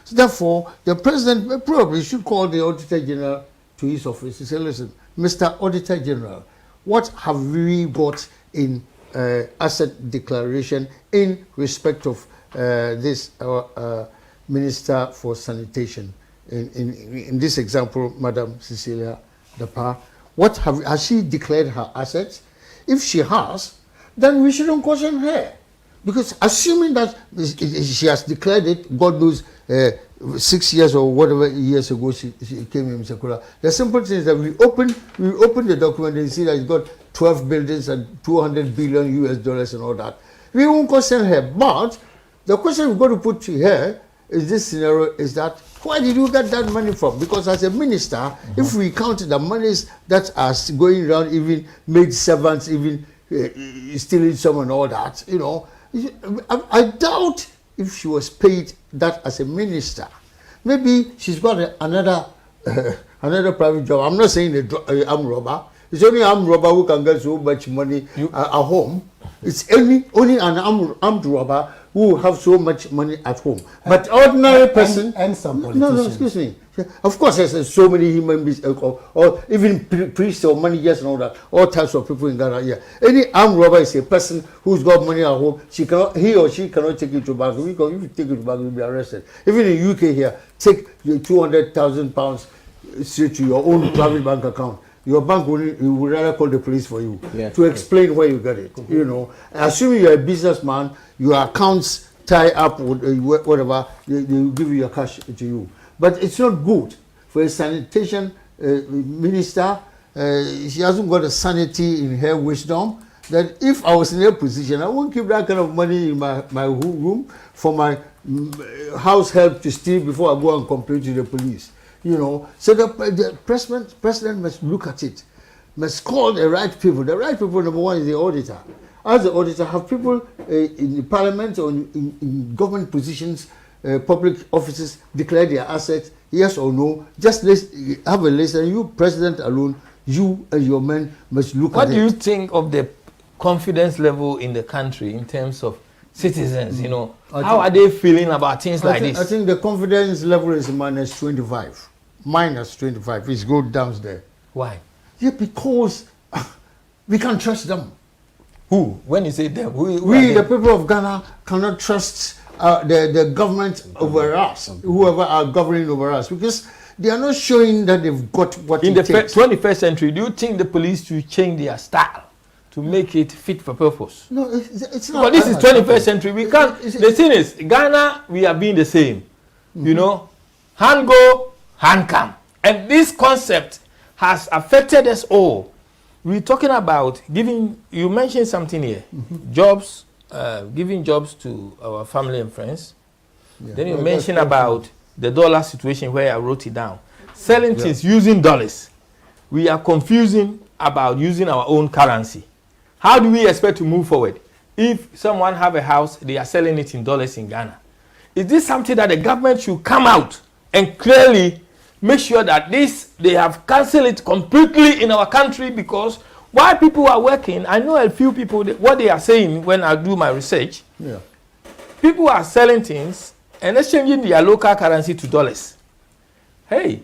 So therefore, the president probably should call the Auditor General to his office and say, listen, Mr. Auditor General, what have we got in asset declaration in respect of this Minister for Sanitation? In this example, Madam Cecilia Dapaah, what has she declared her assets? If she has, then we shouldn't question her. Because assuming that she has declared it, God knows 6 years or whatever years ago she came in Mr. Kura. The simple thing is that we open the document and see that it's got 12 buildings and $200 billion US and all that. We won't question her. But the question we've got to put to her is this scenario is that where did you get that money from? Because as a minister, if we count the monies that are going around, even maid servants, even stealing some and all that, you know, I doubt if she was paid that as a minister. Maybe she's got another private job. I'm not saying an armed robber. It's only an armed robber who can get so much money at home. It's only an armed robber who have so much money at home. But ordinary person and some politicians. No, excuse me. Of course, there's so many human beings, or even priests or managers and all that, all types of people in Ghana. Yeah, any armed robber is a person who's got money at home. He or she cannot take it to bank. If you take it to bank, you'll be arrested. Even in UK here, take your £200,000 straight to your own private bank account. Your bank will rather call the police for you to explain where you got it. You know, assuming you're a businessman, your accounts tie up with whatever, they will give you your cash to you. But it's not good for a sanitation minister. She hasn't got a sanity in her wisdom that if I was in her position, I won't keep that kind of money in my room for my house help to steal before I go and complain to the police. You know, so the president must look at it, must call the right people. The right people, number one, is the auditor. As the auditor, have people in the parliament or in government positions, public offices, declare their assets, yes or no. Just have a list, and you, president alone, you and your men must look at it. What do you think of the confidence level in the country in terms of citizens? You know, how are they feeling about things like this? I think the confidence level is minus 25. Minus 25. It's go down there. Why? Yeah, because we can't trust them. Who? When you say them, we the people of Ghana, cannot trust the government over us, whoever are governing over us, because they are not showing that they've got what in it the takes. 21st century. Do you think the police should change their style to make it fit for purpose? No, it's not. But this is 21st century. We can't. The thing is, Ghana, we are being the same. You know, hand go, hand come, and this concept has affected us all. We're talking about giving. You mentioned something here, jobs, giving jobs to our family and friends. Yeah. Then you mentioned about the dollar situation where I wrote it down. Selling things using dollars. We are confusing about using our own currency. How do we expect to move forward? If someone have a house, they are selling it in dollars in Ghana. Is this something that the government should come out and clearly make sure that they have cancelled it completely in our country? Because while people are working, I know a few people, what they are saying when I do my research, people are selling things and exchanging their local currency to dollars. Hey,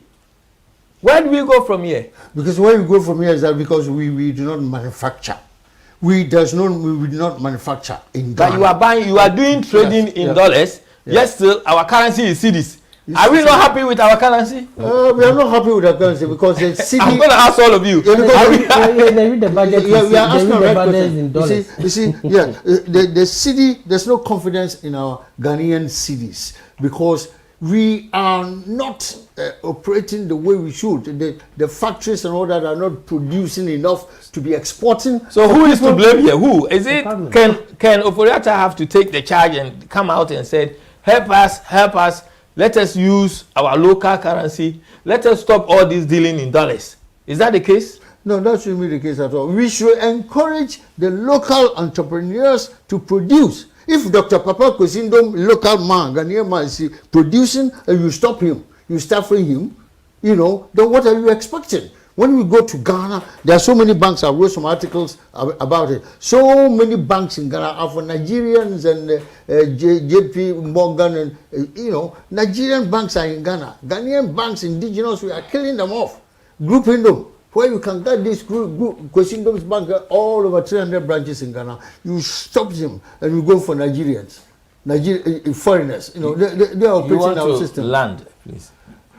where do we go from here? Because where we go from here is that because we do not manufacture. We do not manufacture in Ghana. But you are doing trading in dollars. Yes, still our currency is cedis. Are we not happy with our currency? We are not happy with our currency because the city. I'm going to ask all of you. They read the budget. We are asking the right question. You see, the city. There's no confidence in our Ghanaian cities because we are not operating the way we should. The factories and all that are not producing enough to be exporting. So who is to blame here? Who is it? Can Ofori-Atta have to take the charge and come out and say, help us, let us use our local currency, let us stop all this dealing in dollars? Is that the case? No, that shouldn't be the case at all. We should encourage the local entrepreneurs to produce. If Dr. Papa Kwesindom, local man, Ghanaian man, is producing and you stop him, you start freeing him, then what are you expecting? When we go to Ghana, there are so many banks. I wrote some articles about it. So many banks in Ghana are for Nigerians and JP Morgan and, Nigerian banks are in Ghana. Ghanaian banks, indigenous, we are killing them off, grouping them. Where you can get this group Kwesindom's bank, all over 300 branches in Ghana, you stop them and you go for Nigerians, foreigners. They are operating our system. Land, please.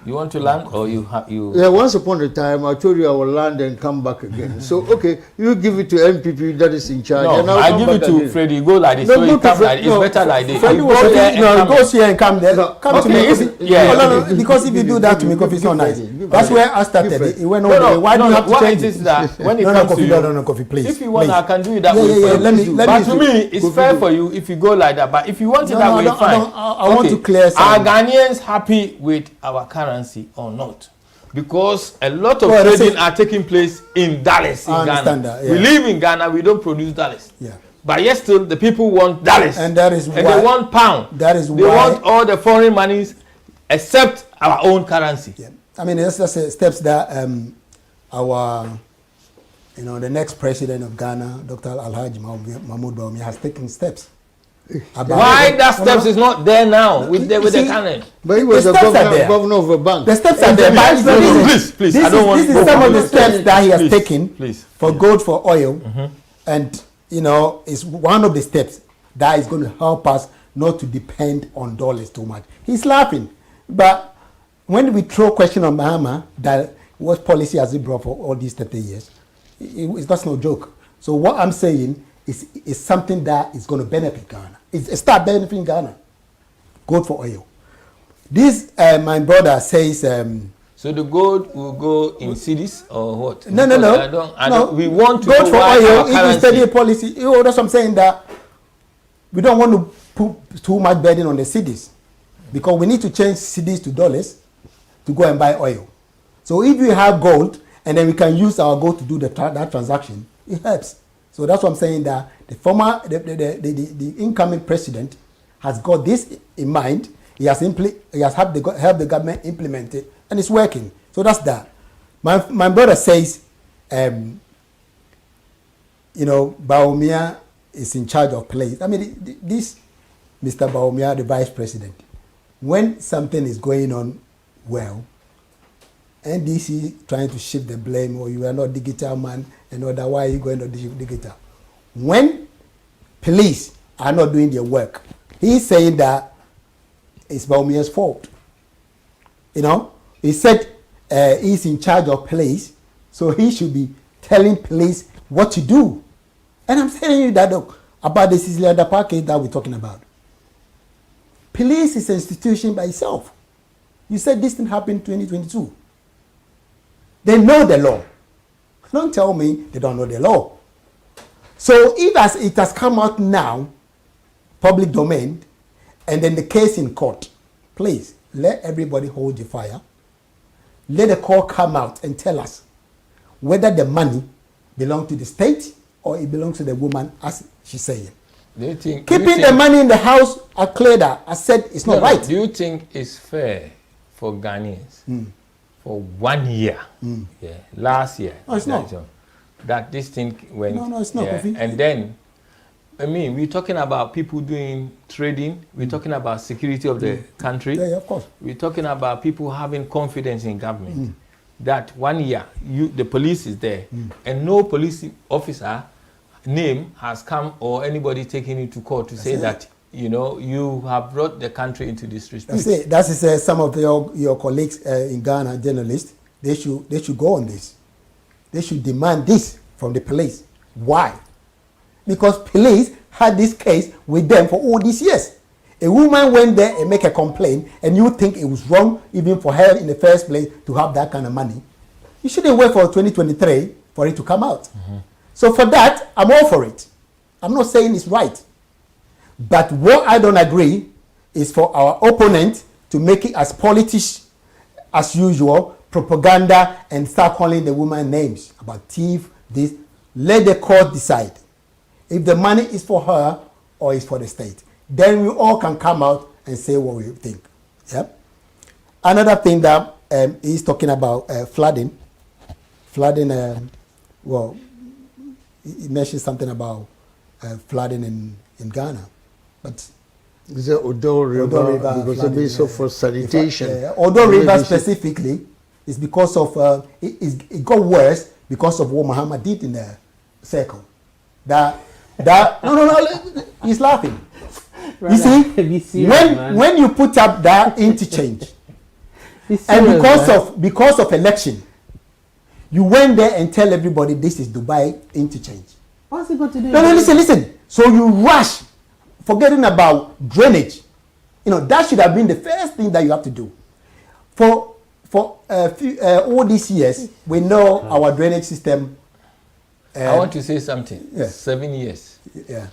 You want to land or you? Yeah, once upon a time, I told you I will land and come back again. So, okay, you give it to MPP that is in charge. No, and I give it to again. Freddie. Go like this. No, so it's better like this. Freddie goes here and come there. Come to me. Yeah. Because if you do that to me, Kofi, it's not nice. That's where I started. It went over. Why do you have to change it? When it comes to you, no, Kofi, please. If you want, I can do it that way. But to me, it's fair for you if you go like that. But if you want it that way, fine. I want to clear Are something. Ghanaians happy with our currency or not? Because a lot of trading are taking place in dollars in Ghana. We live in Ghana, we don't produce dollars. Yeah. But yet still the people want dollars. And that is why. And they want pound. That is why. They want all the foreign monies except our own currency. Yeah. I mean, that's steps that our, the next president of Ghana, Dr. Alhaji Mahmoud Bawumia, has taken steps. Why that steps is not there now with the current? But he was the governor of a bank. The steps are there. Please, I don't want. This is some of the steps that he has taken for gold, for oil, and it's one of the steps that is going to help us not to depend on dollars too much. He's laughing, but when we throw question on Mahama that what policy has he brought for all these 30 years, that's no joke. So what I'm saying is something that is going to benefit Ghana. It's start benefiting Ghana. Gold for oil. This, my brother says... so the gold will go in cities or what? No. We want to gold for oil. If we study a policy, that's what I'm saying, that we don't want to put too much burden on the cities because we need to change cities to dollars to go and buy oil. So if we have gold and then we can use our gold to do that transaction, it helps. So that's what I'm saying, that the incoming president has got this in mind. He has helped the government implement it, and it's working. So that's that. My brother says, Bawumia is in charge of place. I mean, this Mr. Bawumia, the vice president, when something is going on well, NDC trying to shift the blame, or you are not digital man, and all that, why are you going to digital? When police are not doing their work, he's saying that it's Bawumia's fault. He said he's in charge of police, so he should be telling police what to do. And I'm telling you that, look, about the Cecilia Dapaah case that we're talking about. Police is an institution by itself. You said this thing happened in 2022. They know the law. Don't tell me they don't know the law. So if it has come out now, public domain, and then the case in court, please let everybody hold your fire. Let the court come out and tell us whether the money belongs to the state or it belongs to the woman, as she's saying. Keeping the money in the house, I cleared that. I said it's not right. Do you think it's fair for Ghanaians for 1 year, last year, it's not. That this thing went? No, it's not. And then, we're talking about people doing trading. We're talking about security of the country. Yeah, of course. We're talking about people having confidence in government. That 1 year, the police is there, and no police officer name has come or anybody taken you to court to say that you know, you have brought the country into this respect. That is some of your colleagues in Ghana, journalists. They should go on this. They should demand this from the police. Why? Because police had this case with them for all these years. A woman went there and make a complaint, and you think it was wrong even for her in the first place to have that kind of money. You shouldn't wait for 2023 for it to come out. Mm-hmm. So for that, I'm all for it. I'm not saying it's right. But what I don't agree is for our opponent to make it as politics as usual, propaganda, and start calling the woman names about thief, this. Let the court decide if the money is for her or is for the state. Then we all can come out and say what we think. Yep. Another thing that he's talking about flooding. Flooding, well, he mentioned something about flooding in Ghana. But the Odo River because it is for sanitation. Odo River specifically is because of it got worse because of what Muhammad did in the circle. No, he's laughing. You see, when you put up that interchange, and because of election, you went there and tell everybody this is Dubai interchange. What's it got to do? No, listen. So you rush, forgetting about drainage. You know, that should have been the first thing that you have to do. For all these years, we know our drainage system. I want to say something. Yeah. 7 years. Yeah.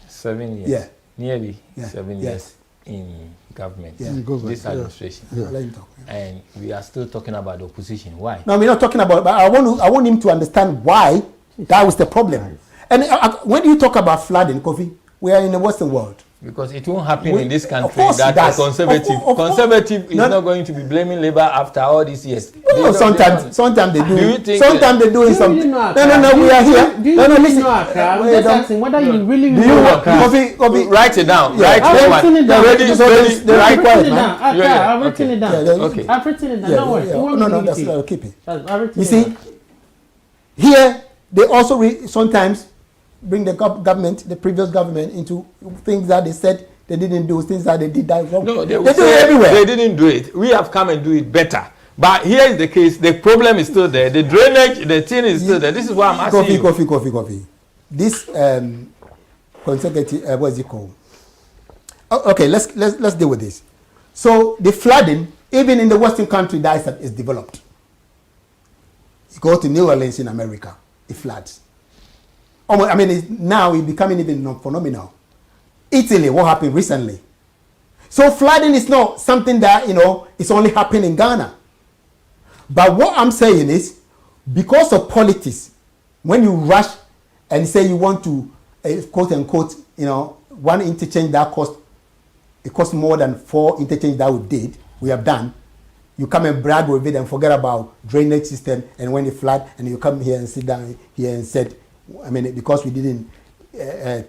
7 years. Yeah. Nearly yeah. 7 yeah. years in government. Yeah. This administration. Yeah. Let him talk. Yeah. And we are still talking about the opposition. Why? No, we're not talking about. But I want him to understand why that was the problem. And when you talk about flooding, Kofi, we are in the Western world. Because it won't happen in this country that a conservative is not going to be blaming Labour after all these years. No, sometimes they do. Do you think sometimes they do something. No, we are here. Listen. I'm just asking whether you really know. Kofi, write it down. Yeah. I've written it down. I've written it down. Okay. I've written it down. Don't worry. No, that's keep it. You see, here they also sometimes bring the government, the previous government, into things that they said they didn't do, things that they did that wrong. No, they do it everywhere. They didn't do it. We have come and do it better. But here is the case. The problem is still there. The drainage, the thing is still there. This is why I'm asking you. Coffee. This consecutive, what is it called? Okay, let's deal with this. So the flooding, even in the Western country, that is developed. You go to New Orleans in America, it floods. I mean, now it's becoming even phenomenal. Italy, what happened recently? So flooding is not something that, it's only happening in Ghana. But what I'm saying is, because of politics, when you rush and say you want to, quote unquote, one interchange that cost more than 4 interchange that we have done, you come and brag with it and forget about drainage system, and when it flood, and you come here and sit down here and said, because we didn't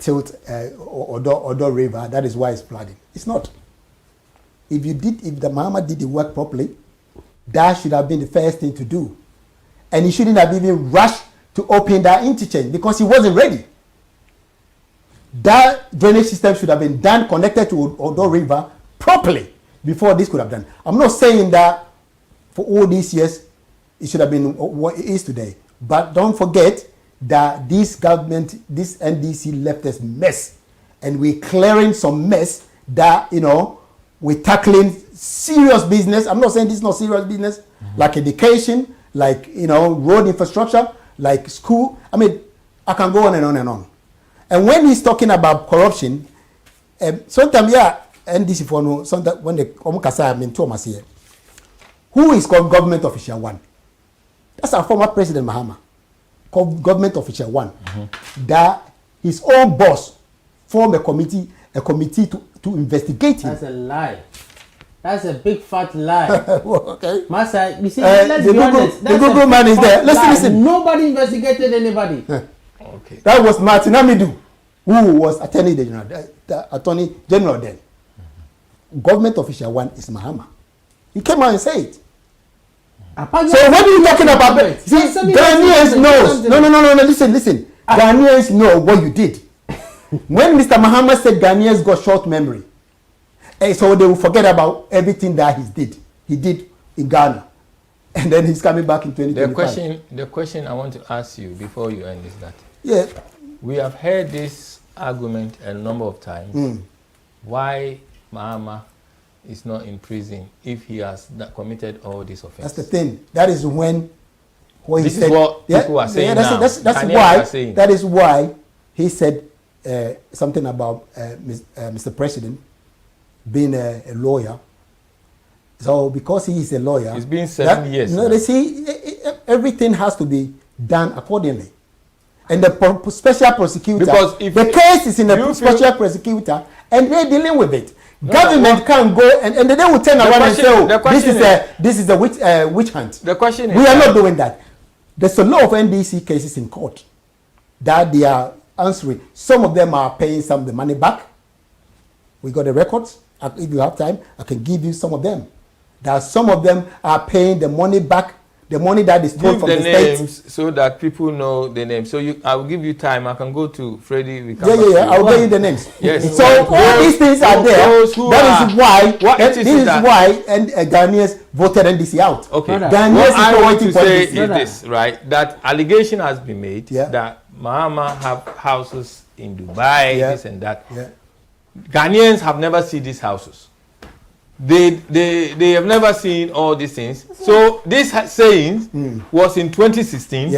tilt Odo River, that is why it's flooding. It's not. If the Muhammad did the work properly, that should have been the first thing to do. And he shouldn't have even rushed to open that interchange because he wasn't ready. That drainage system should have been done, connected to Odo River properly before this could have done. I'm not saying that for all these years it should have been what it is today. But don't forget that this government, this NDC left us mess, and we're clearing some mess that, we're tackling serious business. I'm not saying this is not serious business, like education, like, road infrastructure, like school. I can go on and on and on. And when he's talking about corruption, sometimes, NDC for no, sometimes when they here, who is called government official one? That's our former President Mahama. Government official one, that his own boss formed a committee to investigate him. That's a lie. That's a big fat lie. Okay. Massa, you see, let's be honest. The Google man is there. Listen. Nobody investigated anybody. Okay. That was Martin Amidu, who was Attorney General, the Attorney General then. Government official one is Mahama. He came out and said it. So what are you talking about? See, Ghanaians knows. No. Listen. Ghanaians know what you did. When Mr. Muhammad said Ghanaians got short memory, and so they will forget about everything that he did in Ghana, and then he's coming back in 2025. The question I want to ask you before you end is that we have heard this argument a number of times. Why Mahama is not in prison if he has committed all these offenses? That's the thing. That is when this is what people are saying now. That is why he said something about Mr. President being a lawyer. So because he is a lawyer, it's been 7 years. No, they see everything has to be done accordingly. And the special prosecutor, because if the case is in the special prosecutor, and they're dealing with it. Government can't go and then they will turn around and say, "Oh, this is a witch hunt." The question is, we are not doing that. There's a lot of NDC cases in court that they are answering. Some of them are paying some of the money back. We got the records. If you have time, I can give you some of them. That some of them are paying the money back, the money that is stole from the state. Names so that people know the names. So I will give you time. I can go to Freddie. I'll give you the names. Yes. So all these things are there. That is why. This is why Ghanaians voted NDC out. Okay. Ghanaians what I want to say is this, right? That allegation has been made that Mahama have houses in Dubai, this and that. Yeah. Ghanaians have never seen these houses. They have never seen all these things. So this saying was in 2016,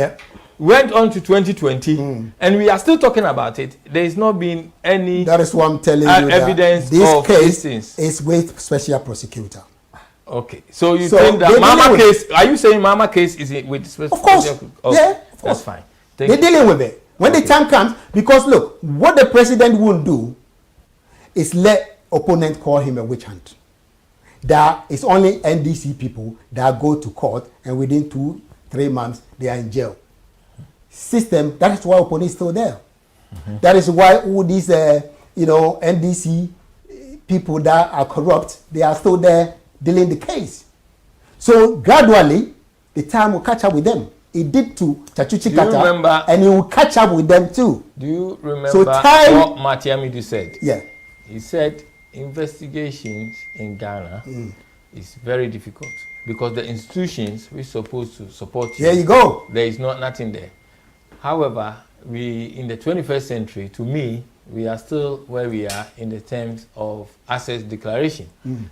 went on to 2020, and we are still talking about it. There is not been any. That is what I'm telling you. Evidence this of case these things is with special prosecutor. Okay, so you think that Mama case? Are you saying Mama case is with special? Of course, okay. of course. That's fine. They're dealing with it when the time comes. Because look, what the president won't do is let opponent call him a witch hunt. There is only NDC people that go to court and within 2-3 months they are in jail. System, that is why opponent is still there. That is why all these NDC people that are corrupt, they are still there dealing the case. So gradually the time will catch up with them. It did to Chachuchi Kata, and it will catch up with them too. Do you remember what Matiamidu said? Yeah. He said investigations in Ghana is very difficult because the institutions we're supposed to support you. There you go. There is nothing there. However, we in the 21st century, to me, we are still where we are in the terms of assets declaration.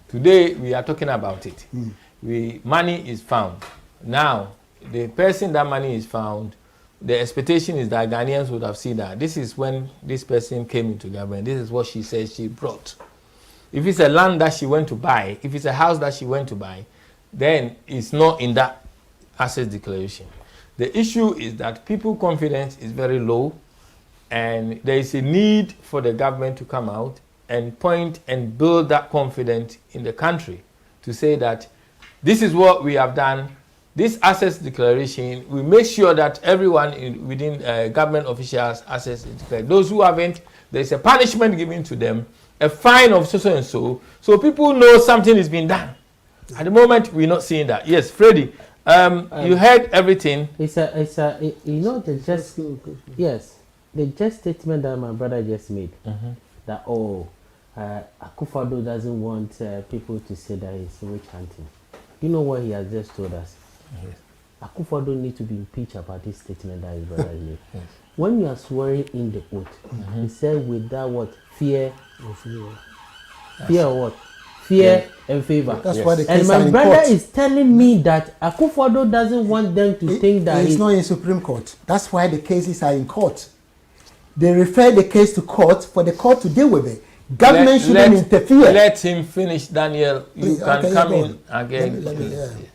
Today we are talking about it. Money is found. Now, the person that money is found, the expectation is that Ghanaians would have seen that. This is when this person came into government. This is what she says she brought. If it's a land that she went to buy, if it's a house that she went to buy, then it's not in that asset declaration. The issue is that people's confidence is very low, and there is a need for the government to come out and point and build that confidence in the country to say that this is what we have done. This assets declaration, we make sure that everyone within government officials' assets is declared. Those who haven't, there's a punishment given to them, a fine of so and so, so people know something is being done. At the moment, we're not seeing that. Yes, Freddie, you heard everything. The just statement that my brother just made, that Akufo-Addo doesn't want people to say that he's witch hunting. You know what he has just told us? Yes. Akufo-Addo need to be impeached about this statement that his brother made. Yes. When you are swearing in the oath, he said without what? Fear or what? Fear and favor. That's why the case and my brother is telling me that Akufo-Addo doesn't want them to think that it's not in Supreme Court. That's why the cases are in court. They refer the case to court for the court to deal with it. Government shouldn't interfere. Let him finish, Daniel. You can come in again.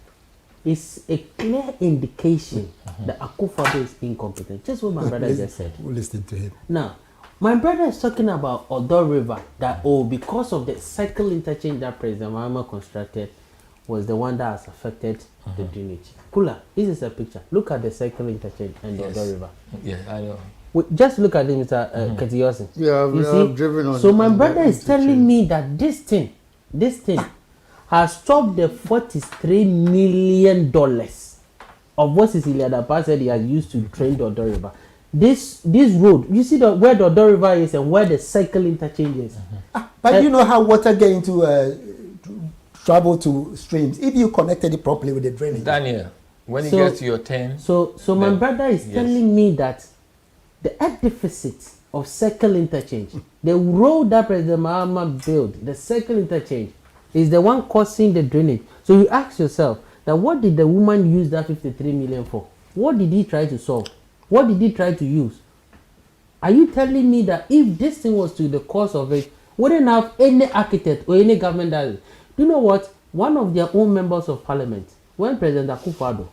It's a clear indication that Akufo-Addo is incompetent. Just what my brother just said. We'll listen to him. Now, my brother is talking about Odo River, that because of the cycle interchange that President Mahama constructed was the one that has affected the drainage. Kula, this is a picture. Look at the cycle interchange and the Odo River. Yeah, I know. Just look at it, Mr. Ketiosin. Yeah, I've driven on. So my brother is telling me that this thing has stopped the $43 million of what Cecilia Dapa said he has used to drain the Odo River. this road, you see where the Odo River is and where the cycle interchange is. But you know how water get into travel to streams if you connected it properly with the drainage. Daniel, when you get to your turn. So my brother is telling me that the air deficit of circle interchange, the road that President Mahama built, the circle interchange, is the one causing the drainage. So you ask yourself, that what did the woman use that 53 million for? What did he try to solve? What did he try to use? Are you telling me that if this thing was to the cause of it, wouldn't have any architect or any government that? Do you know what? One of their own members of parliament, when President Akufo-Addo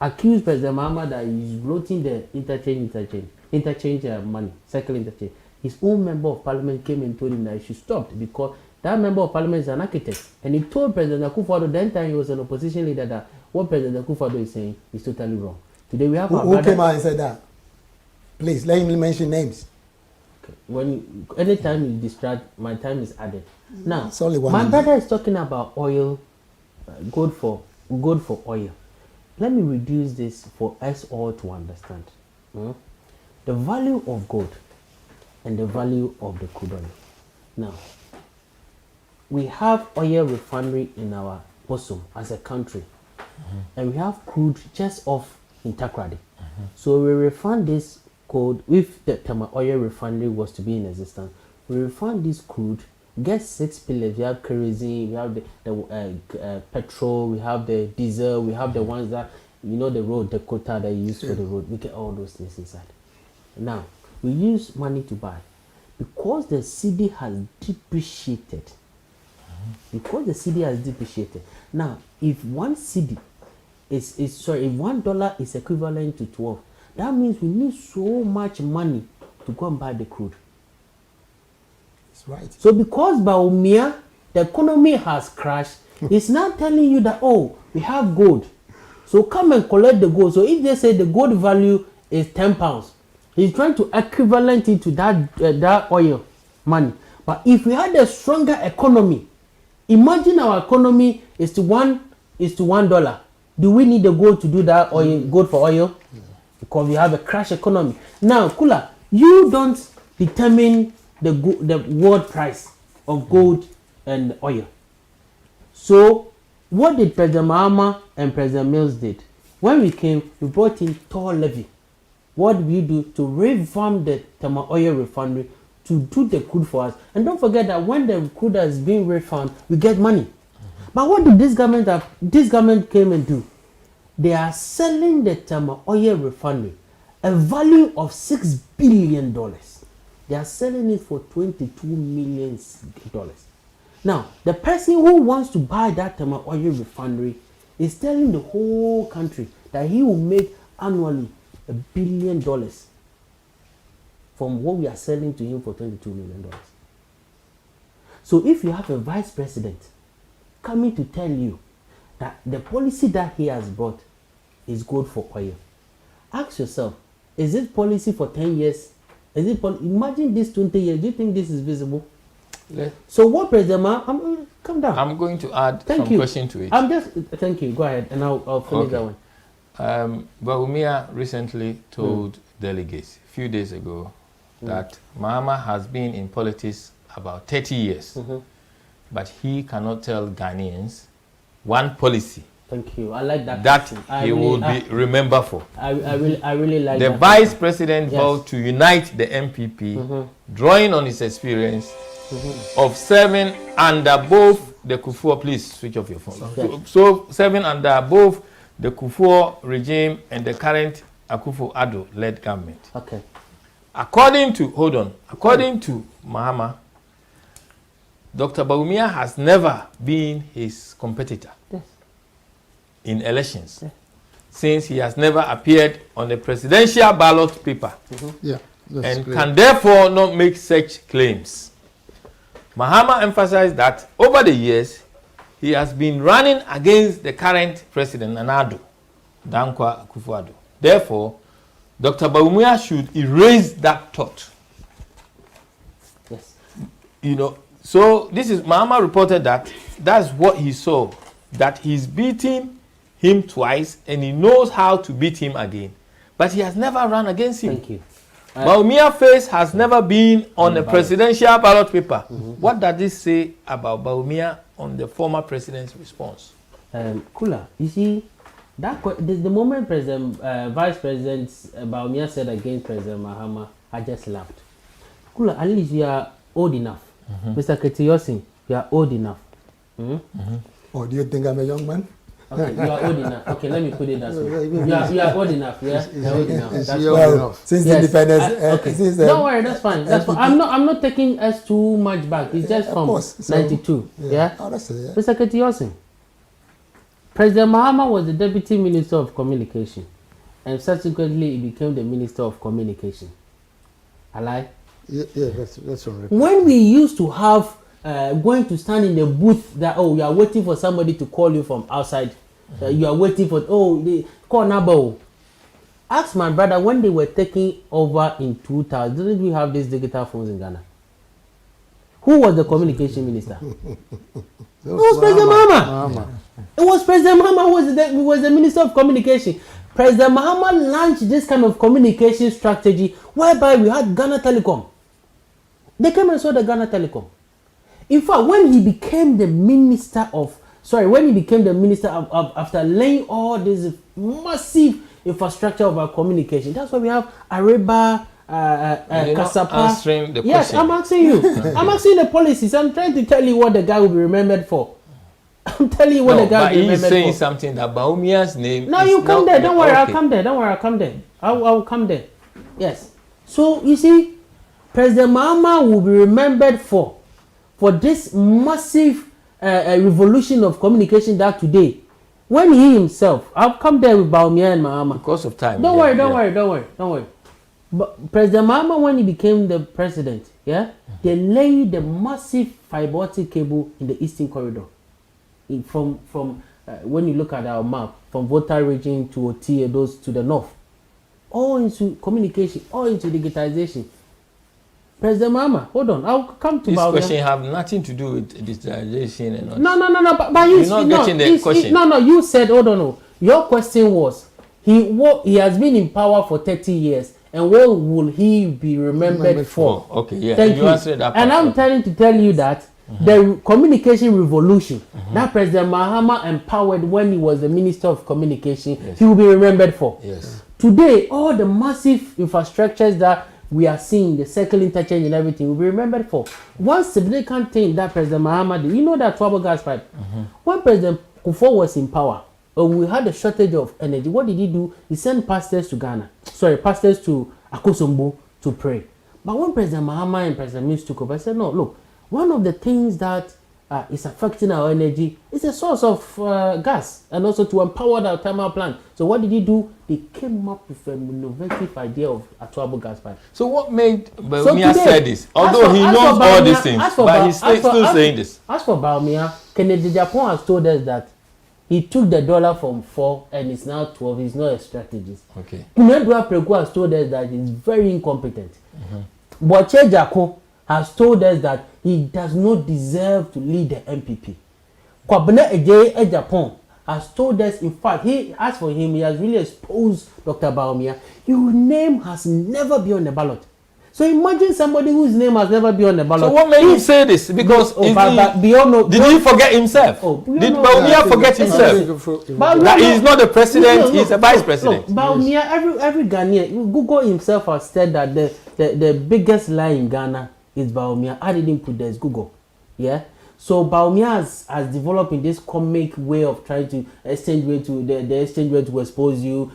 accused President Mahama that he is bloating the interchange money, circle interchange, his own member of parliament came and told him that he should stop because that member of parliament is an architect. And he told President Akufo-Addo then time he was an opposition leader that what President Akufo-Addo is saying is totally wrong. Today we have who came out and said that? Please let him mention names. Okay. Anytime you distract, my time is added. Now, my brother is talking about oil, good for oil. Let me reduce this for us all to understand. The value of gold and the value of the crude oil. Now, we have oil refinery in our bosom as a country, and we have crude just off in Takoradi. So we refine this code. If the Tema oil refinery was to be in existence, we refine this crude, get 6 pillars. We have kerosene, we have the petrol, we have the diesel, we have the ones that, the road, the quota that you use for the road. We get all those things inside. Now, we use money to buy. Because the cedi has depreciated. Now, if $1 is equivalent to 12, that means we need so much money to go and buy the crude. That's right. So because Bawumia, the economy has crashed, it's not telling you that, we have gold. So come and collect the gold. So if they say the gold value is £10, he's trying to equivalent it to that oil money. But if we had a stronger economy, imagine our economy is to $1. Do we need the gold to do that oil, gold for oil? Yeah. Because we have a crash economy. Now, Kula, you don't determine the world price of gold and oil. So, what did President Mahama and President Mills did? When we came, we brought in toll levy. What did we do to revamp the Tema oil refinery to do the crude for us? And don't forget that when the crude is being refound, we get money. But what did this government came and do? They are selling the Tema oil refinery a value of $6 billion. They are selling it for $22 million. Now, the person who wants to buy that Tema oil refinery is telling the whole country that he will make annually $1 billion from what we are selling to him for $22 million. So if you have a vice president coming to tell you that the policy that he has brought is good for oil, ask yourself, is it policy for 10 years? Imagine this 20 years. Do you think this is visible? So what President come down. I'm going to add some question to it. Thank you. Go ahead, and I'll finish that one. Bawumia recently told delegates a few days ago that Mahama has been in politics about 30 years, but he cannot tell Ghanaians one policy. Thank you. I like that. That he will be remembered for. I really like the that. Vice President vowed to unite the MPP, drawing on his experience of serving under both the Kufuor. Please switch off your phone. So serving under both the Kufuor regime and the current Akufo-Addo led government. Okay. According to Mahama, Dr. Bawumia has never been his competitor in elections, since he has never appeared on the presidential ballot paper and can therefore not make such claims. Mahama emphasized that over the years, he has been running against the current president, Nana-Addo Dankwa Akufo-Addo. Therefore, Dr. Bawumia should erase that thought. Yes. So this is, Mahama reported that that's what he saw, that he's beating him twice and he knows how to beat him again. But he has never run against him. Thank you. Bawumia's face has never been on a presidential ballot paper. What does this say about Bawumia on the former president's response? Kula, you see, the moment Vice President Bawumia said against President Mahama, I just laughed. Kula, at least you are old enough. Mr. Ketiyosin, you are old enough. Or do you think I'm a young man? Okay, you are old enough. Okay, let me put it that way. You are old enough, yeah? You're old enough. That's well, since independence. Okay. Don't worry, that's fine. That's fine. I'm not taking us too much back. It's just from 92. Yeah? Oh, that's it, yeah. Mr. Ketiyosin, President Mahama was the Deputy Minister of Communication, and subsequently he became the Minister of Communication. I lie? Yeah, that's all right. When we used to have going to stand in the booth that you are waiting for somebody to call you from outside, you are waiting for they call number. Ask my brother when they were taking over in 2000. Didn't we have these digital phones in Ghana? Who was the communication minister? It was President Mahama. It was President Mahama who was the Minister of Communication. President Mahama launched this kind of communication strategy whereby we had Ghana Telecom. They came and saw the Ghana Telecom. In fact, when he became the minister after laying all this massive infrastructure of our communication, that's why we have Areba, Kasapa. Answering the yes, question. I'm asking you. I'm asking the policies. I'm trying to tell you what the guy will be remembered for. I'm telling you what the guy will be remembered for. But he's saying something that Bawumia's name. No, you come there. Don't worry, I'll come there. Don't worry, I'll come there. I'll come there. Yes. So you see, President Mahama will be remembered for this massive revolution of communication that today, when he himself, I'll come there with Bawumia and Mahama. Because of time. Don't worry. But President Mahama, when he became the president, they laid the massive fiber optic cable in the Eastern Corridor. From when you look at our map, from Volta region to Otie, those to the north, all into communication, all into digitization. President Mahama, hold on, I'll come to this Bawumia. Question have nothing to do with digitalization and all. No. But you're not getting the question. No. You said, hold on. No. Your question was, he has been in power for 30 years, and what will he be remembered for? Okay, yeah. Thank you. Answered that part. And I'm trying to tell you that the communication revolution that President Mahama empowered when he was the Minister of Communication, he will be remembered for. Yes. Today, all the massive infrastructures that we are seeing, the circle interchange and everything, will be remembered for. One significant thing that President Mahama did, you know that Twabo gas pipe? When President Kufuor was in power, we had a shortage of energy. What did he do? He sent pastors to Akosombo to pray. But when President Mahama and President Mills took over, I said, no, look, one of the things that is affecting our energy is a source of gas, and also to empower our thermal plant. So what did he do? They came up with an innovative idea of Atwabo gas pipe. So what made Bawumia say this? Although he knows all these things, but he's still saying this. As for Bawumia, Kennedy Japan has told us that he took the dollar from 4 and it's now 12. He's not a strategist. Okay. Kunedua Preku has told us that he's very incompetent. Boche Jako has told us that he does not deserve to lead the MPP. Kwabena Eje Japan has told us, in fact, as for him, he has really exposed Dr. Bawumia. Your name has never been on the ballot. So imagine somebody whose name has never been on the ballot. So what made him say this? Because did he forget himself? Did Bawumia forget himself? That he's not the president, he's a vice president. Bawumia, every Ghanaian, Google himself has said that the biggest lie in Ghana is Bawumia. I didn't put this, Google. Yeah? So Bawumia has developed in this comic way of trying to exchange way to the exchange way to expose you,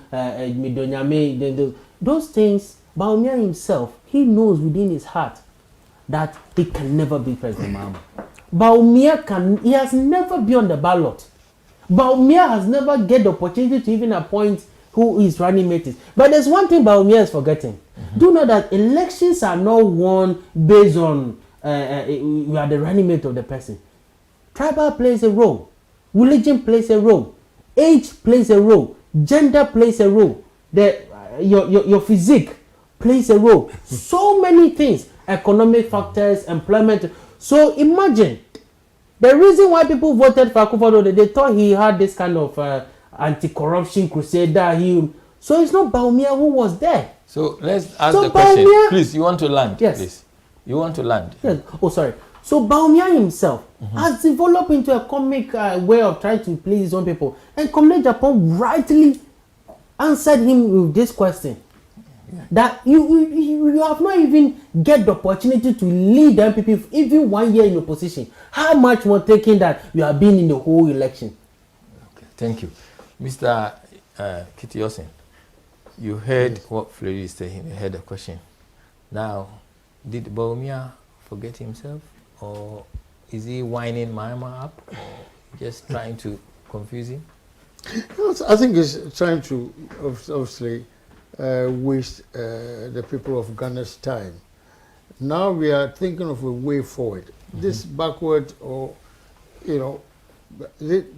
those things. Bawumia himself, he knows within his heart that he can never be President Mahama. Bawumia he has never been on the ballot. Bawumia has never get the opportunity to even appoint who his running mate is. But there's one thing Bawumia is forgetting. Do know that elections are not won based on you are the running mate of the person. Tribal plays a role. Religion plays a role. Age plays a role. Gender plays a role. Your physique plays a role. So many things. Economic factors, employment. So imagine the reason why people voted for Akufo-Addo, they thought he had this kind of anti-corruption crusade. So it's not Bawumia who was there. So let's ask the question. Please, you want to land? Yes. Please. You want to land? Yes. Oh, sorry. So Bawumia himself has developed into a comic way of trying to please his own people. And Comrade Japan rightly answered him with this question. Yeah. That you have not even get the opportunity to lead the MPP even 1 year in opposition. How much more taking that you have been in the whole election? Okay, thank you. Mr. Kitiosin, you heard what Fleury is saying. You heard the question. Now, did Bawumia forget himself? Or is he winding Mahama up? Just trying to confuse him? I think he's trying to obviously waste the people of Ghana's time. Now we are thinking of a way forward. This backward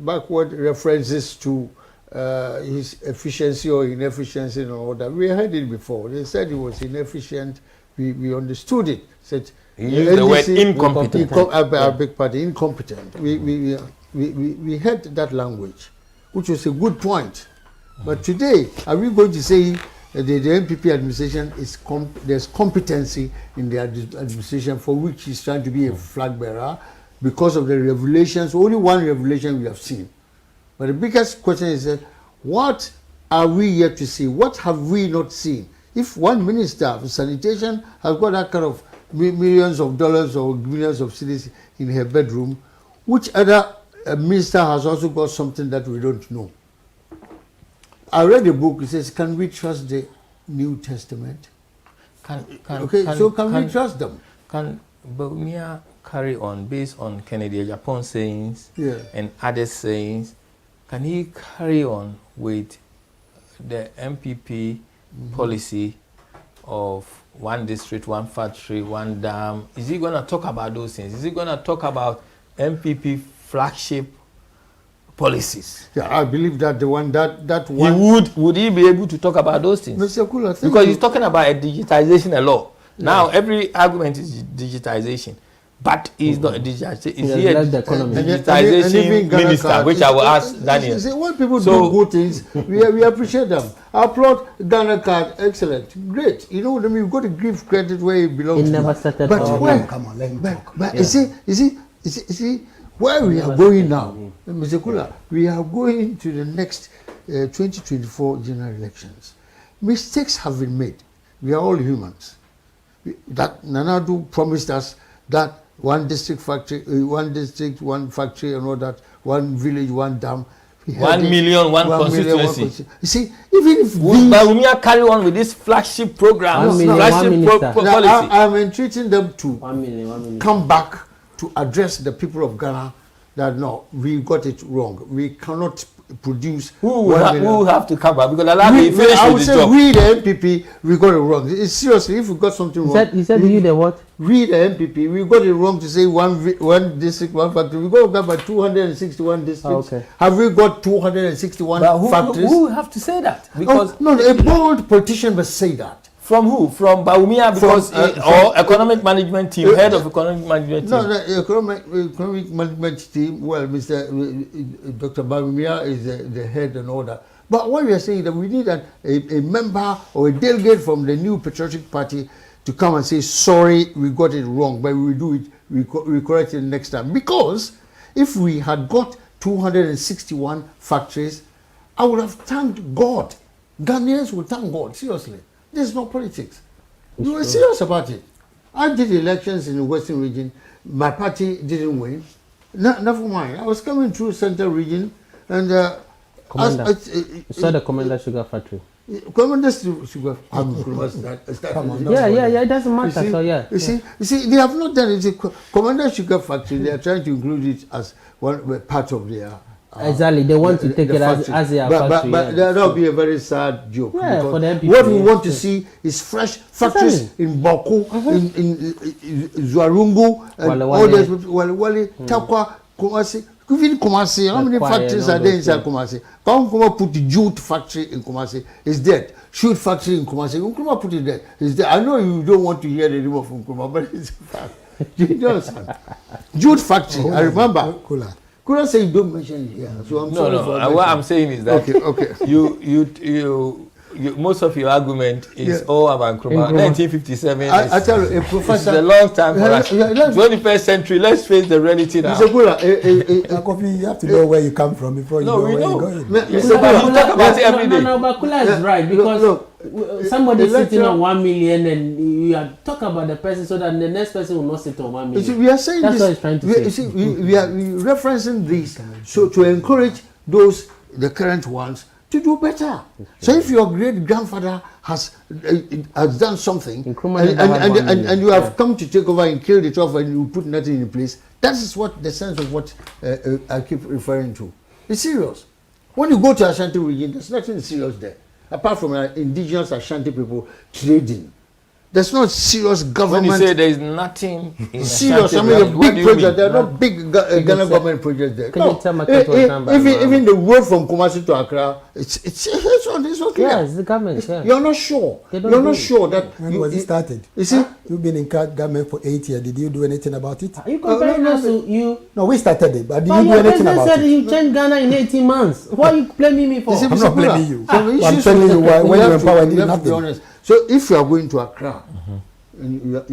backward references to his efficiency or inefficiency and all that. We heard it before. They said he was inefficient. We understood it. Said he used the word incompetent. Our big party, incompetent. We heard that language, which was a good point. But today, are we going to say the NPP administration there's competency in the administration for which he's trying to be a flag bearer because of the revelations? Only one revelation we have seen. But the biggest question is what are we yet to see? What have we not seen? If one minister of sanitation has got that kind of millions of dollars or millions of cedis in her bedroom, which other minister has also got something that we don't know? I read a book. It says, "Can we trust the New Testament?" Can we trust them? Can Bawumia carry on based on Kennedy Japan sayings and other sayings? Can he carry on with the MPP policy of one district, one factory, one dam? Is he going to talk about those things? Is he going to talk about MPP flagship policies? Yeah, I believe that the one that one would he be able to talk about those things? Mr. Kula, because he's talking about a digitization a lot. Yeah. Now every argument is digitization, but he's not a digitization. Is he a digitization minister? Which I will ask Daniel. See, when people do good things, we appreciate them. I applaud Ghana card, excellent, great. You know what I mean? You've got to give credit where it belongs. It never started. But when, come on, let me talk. But you see, where we are going now, Mr. Kula, we are going to the next 2024 general elections. Mistakes have been made. We are all humans. That Nana Addo promised us that one district, one factory, and all that, one village, one dam. 1 million, one constituency. You see, even if Bawumia carry on with this flagship program, policy, I'm entreating them to come back to address the people of Ghana that no, we got it wrong. We cannot produce. Who have to come back? Because I would say we the MPP, we got it wrong. It's seriously, if we got something wrong. He said you the what? We the MPP, we got it wrong to say one district, one factory. We got about 261 districts. Okay. Have we got 261 factories? Who have to say that? Because no, a bold politician must say that. From who? From Bawumia, because or economic management team, head of economic management team. No, the economic management team. Well, Dr. Bawumia is the head and all that. But what we are saying is that we need a member or a delegate from the New Patriotic Party to come and say, sorry, we got it wrong, but we will do it. We correct it next time. Because if we had got 261 factories, I would have thanked God. Ghanaians would thank God, seriously. This is not politics. We were serious about it. I did elections in the Western region. My party didn't win. Never mind. I was coming through Central region and Commander. You saw the Commander Sugar Factory. Commander Sugar Factory. Yeah, it doesn't matter. You see, they have not done it. Commander Sugar Factory, they are trying to include it as one part of their exactly, they want to take it as their factory. But that will be a very sad joke. Yeah, for the MPP, what we want to see is fresh factories in Boko, in Zuarungu, and all those Wale, Takwa, Kumasi. Even Kumasi, how many factories are there inside Kumasi? Nkrumah put the jute factory in Kumasi. It's dead. Shoot factory in Kumasi. Nkrumah put it there. It's dead. I know you don't want to hear the name of Nkrumah, but it's a fact. You understand? Jute factory. I remember. Couldn't say you don't mention it here. So I'm sorry for what I'm saying is that okay. most of your argument is all about Nkrumah. 1957. I tell you, a professor. It's a long time for us. 21st century. Let's face the reality now. Kofi, you have to know where you come from before you know where you're going. You talk about it every day. No, but Kula is right because somebody sitting on 1 million and you are talking about the person so that the next person will not sit on 1 million. We are saying that's this, what he's trying to say. You see, we are referencing this so to encourage those, the current ones, to do better. So if your great grandfather has done something and you have come to take over and kill it off and you put nothing in place, that is what the sense of what I keep referring to. It's serious. When you go to Ashanti region, there's nothing serious there apart from indigenous Ashanti people trading. There's not serious government. When you say there is nothing in serious, Ashanti, I mean, big projects. There are not big Ghana government projects there. Can you tell my even the road from Kumasi to Accra, it's okay. Yeah, it's the government. Yeah. You're not sure. You're not sure that. When was it started? You see, you've been in government for 8 years. Did you do anything about it? Are you comparing us to you? No, we started it, but did you do anything about said it? You changed Ghana in 18 months. What are you blaming me for? I'm not blaming you. I'm telling you why. When you empowered, you have to be honest. So if you are going to Accra and you are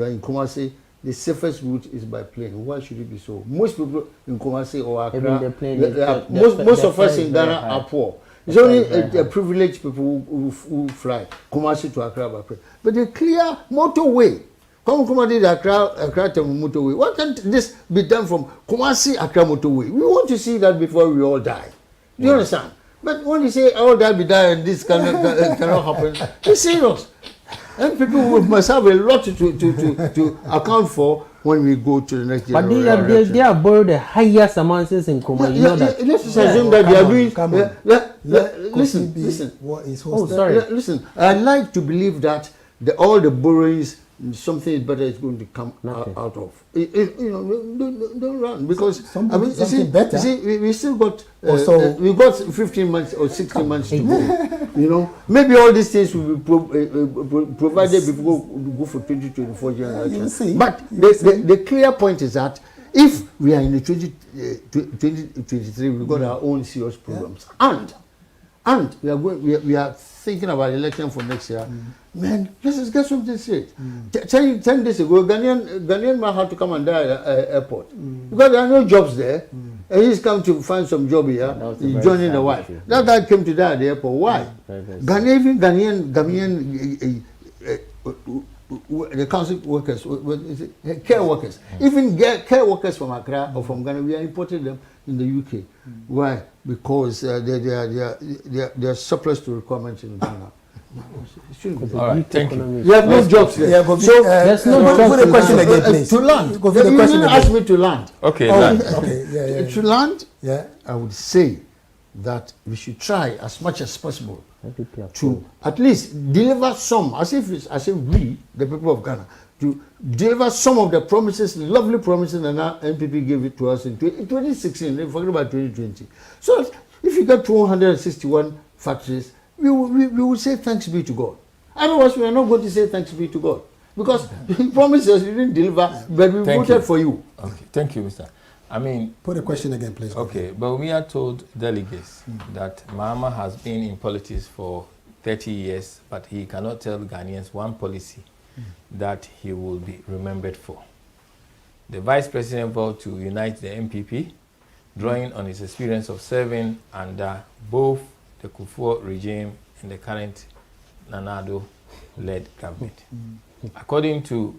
in Kumasi, the safest route is by plane. Why should it be so? Most people in Kumasi or Accra, most of us in Ghana are poor. It's only a privileged people who fly Kumasi to Accra by plane. But the clear motorway, Kumasi did Accra to motorway. Why can't this be done from Kumasi Accra motorway? We want to see that before we all die. Do you understand? But when you say all that be done and this cannot happen, it's serious. And people must have a lot to account for when we go to the next generation. But they have borrowed the highest amounts in Kumasi. You know that. Let's assume that they are doing. Listen. What is listen. I like to believe that all the borrowings, something better is going to come out of. Don't run because something better. You see, we still got we got 15 months or 16 months to go. Maybe all these things will be provided before we go for 2024 generation. But the clear point is that if we are in the 2023, we've got our own serious problems, and we are thinking about election for next year. Man, let's just get something straight. 10 days ago, Ghanaian man had to come and die at the airport because there are no jobs there. And he's come to find some job here. He's joining the wife. That guy came to die at the airport. Why? Ghanaian, the council workers, care workers, even care workers from Accra or from Ghana, we are importing them in the UK. Why? Because they are surplus to requirements in Ghana. All right, thank you. You have no jobs there. So there's no jobs. Put the question again, please. To land. You didn't ask me to land. Okay, land. Okay, to land, yeah. I would say that we should try as much as possible to at least deliver some, as if we, the people of Ghana, to deliver some of the promises, lovely promises that NPP gave it to us in 2016. Forget about 2020. So if you get 261 factories, we will say thanks be to God. Otherwise, we are not going to say thanks be to God because He promised us, He didn't deliver, but we voted for you. Okay, thank you, Mr. I mean, put a question again, please. Okay, but we are told delegates that Mahama has been in politics for 30 years, but he cannot tell Ghanaians one policy that he will be remembered for. The Vice President vowed to unite the MPP, drawing on his experience of serving under both the Kufuor regime and the current Nana-Addo-led government. According to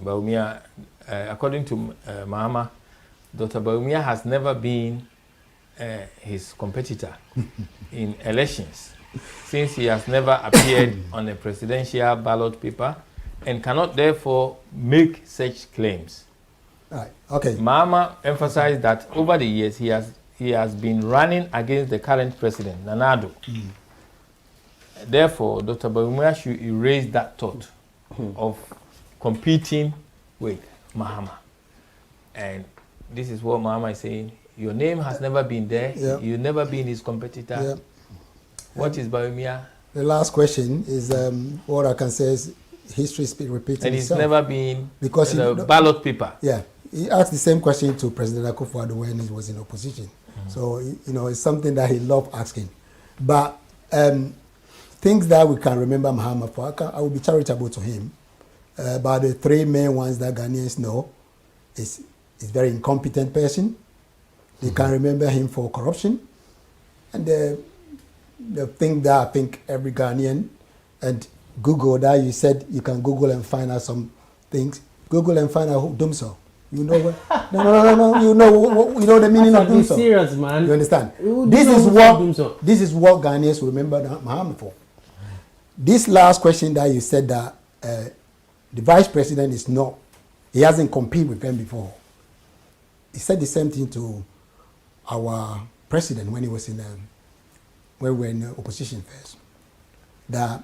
Bawumia, Mahama, Dr. Bawumia has never been his competitor in elections, since he has never appeared on a presidential ballot paper and cannot therefore make such claims. Right. Okay. Mahama emphasized that over the years he has been running against the current president, Nana-Addo. Therefore, Dr. Bawumia should erase that thought of competing with Mahama. And this is what Mahama is saying. Your name has never been there. Yep. You've never been his competitor. Yep. What is Bawumia? The last question is what I can say is history repeating and itself. And he's never been because the ballot paper. Yeah. He asked the same question to President Akufo-Addo when he was in opposition. So, it's something that he loved asking. But things that we can remember Mahama for, I will be charitable to him. About the three main ones that Ghanaians know is very incompetent person. They can remember him for corruption. And the thing that I think every Ghanaian, and Google that you said you can Google and find out some things. Google and find out who Dumso. You know what? No. You know the meaning of Dumso. Serious, man. You understand? This is what Ghanaians remember Mahama for. This last question that you said that the vice president is not, he hasn't competed with them before. He said the same thing to our president when he was when we were in the opposition first. That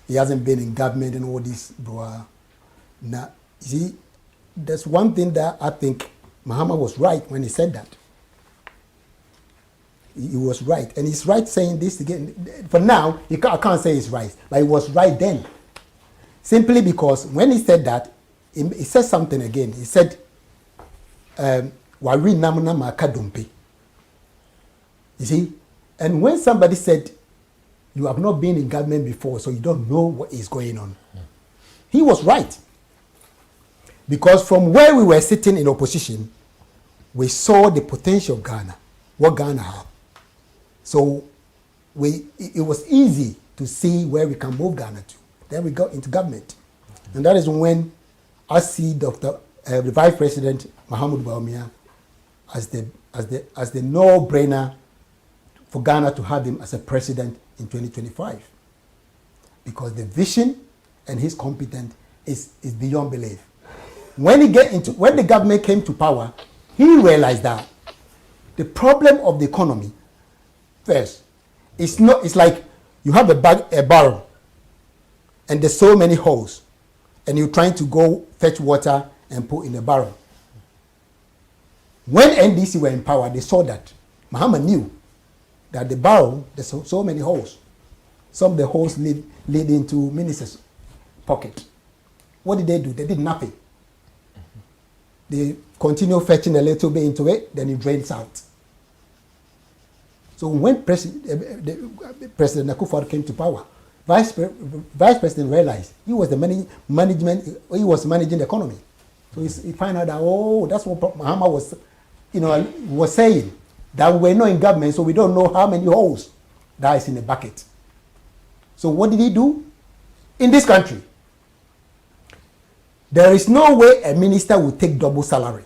he hasn't been in government and all this, bro. Now, you see, there's one thing that I think Mahama was right when he said that. He was right, and he's right saying this again. For now, I can't say he's right, but he was right then. Simply because when he said that, he said something again. He said, "Wari namuna makadumpe." You see, and when somebody said, "You have not been in government before, so you don't know what is going on," he was right. Because from where we were sitting in opposition, we saw the potential of Ghana, what Ghana had. So it was easy to see where we can move Ghana to. Then we got into government. And that is when I see the Vice President Mahamudu Bawumia as the no-brainer for Ghana to have him as a president in 2025. Because the vision and his competence is beyond belief. When the government came to power, he realized that the problem of the economy, first, it's like you have a barrel and there's so many holes and you're trying to go fetch water and put in a barrel. When NDC were in power, they saw that. Mahama knew that the barrel, there's so many holes. Some of the holes lead into ministers' pocket. What did they do? They did nothing. They continue fetching a little bit into it, then it drains out. So when President Akufo-Addo came to power, Vice President realized he was managing the economy. So he found out that that's what Mahama was saying, that we're not in government, so we don't know how many holes that is in the bucket. So what did he do? In this country, there is no way a minister will take double salary.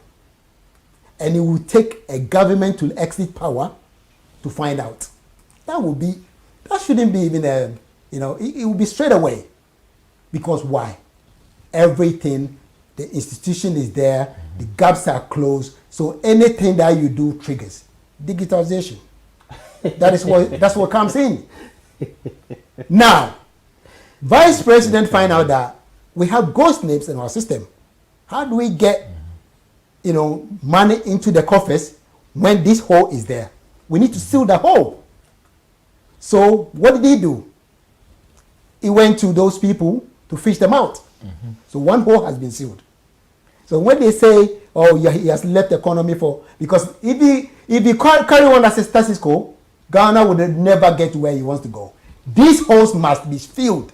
And it will take a government to exit power to find out. That shouldn't be even it will be straight away. Because why? Everything, the institution is there, the gaps are closed, so anything that you do triggers. Digitalization. That's what comes in. Now, Vice President find out that we have ghost names in our system. How do we get, money into the coffers when this hole is there? We need to seal the hole. So what did he do? He went to those people to fish them out. Mm-hmm. So one hole has been sealed. So when they say, he has left the economy because if he carry on as a status quo, Ghana would never get to where he wants to go. These holes must be sealed,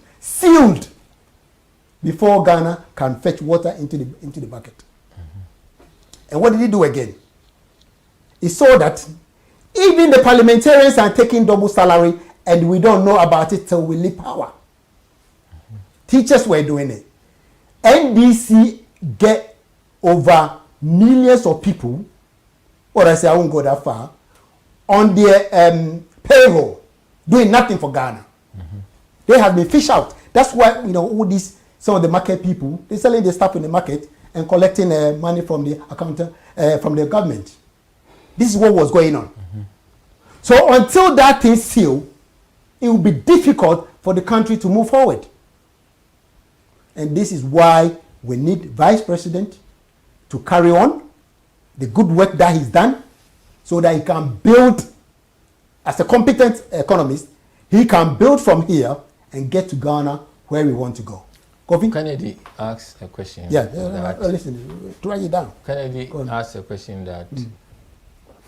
before Ghana can fetch water into the bucket. Mm-hmm. And what did he do again? He saw that even the parliamentarians are taking double salary and we don't know about it till we leave power. Mm-hmm. Teachers were doing it. NDC get over millions of people, or I say I won't go that far, on their payroll, doing nothing for Ghana. Mm-hmm. They have been fished out. That's why, all these, some of the market people, they're selling their stuff in the market and collecting money from the accountant, from the government. This is what was going on. Mm-hmm. So until that thing sealed, it will be difficult for the country to move forward. And this is why we need Vice President to carry on the good work that he's done, so that he can build, as a competent economist, he can build from here and get to Ghana where we want to go. Kofi? Kennedy asked a question. Listen, write it down. Kennedy asked a question that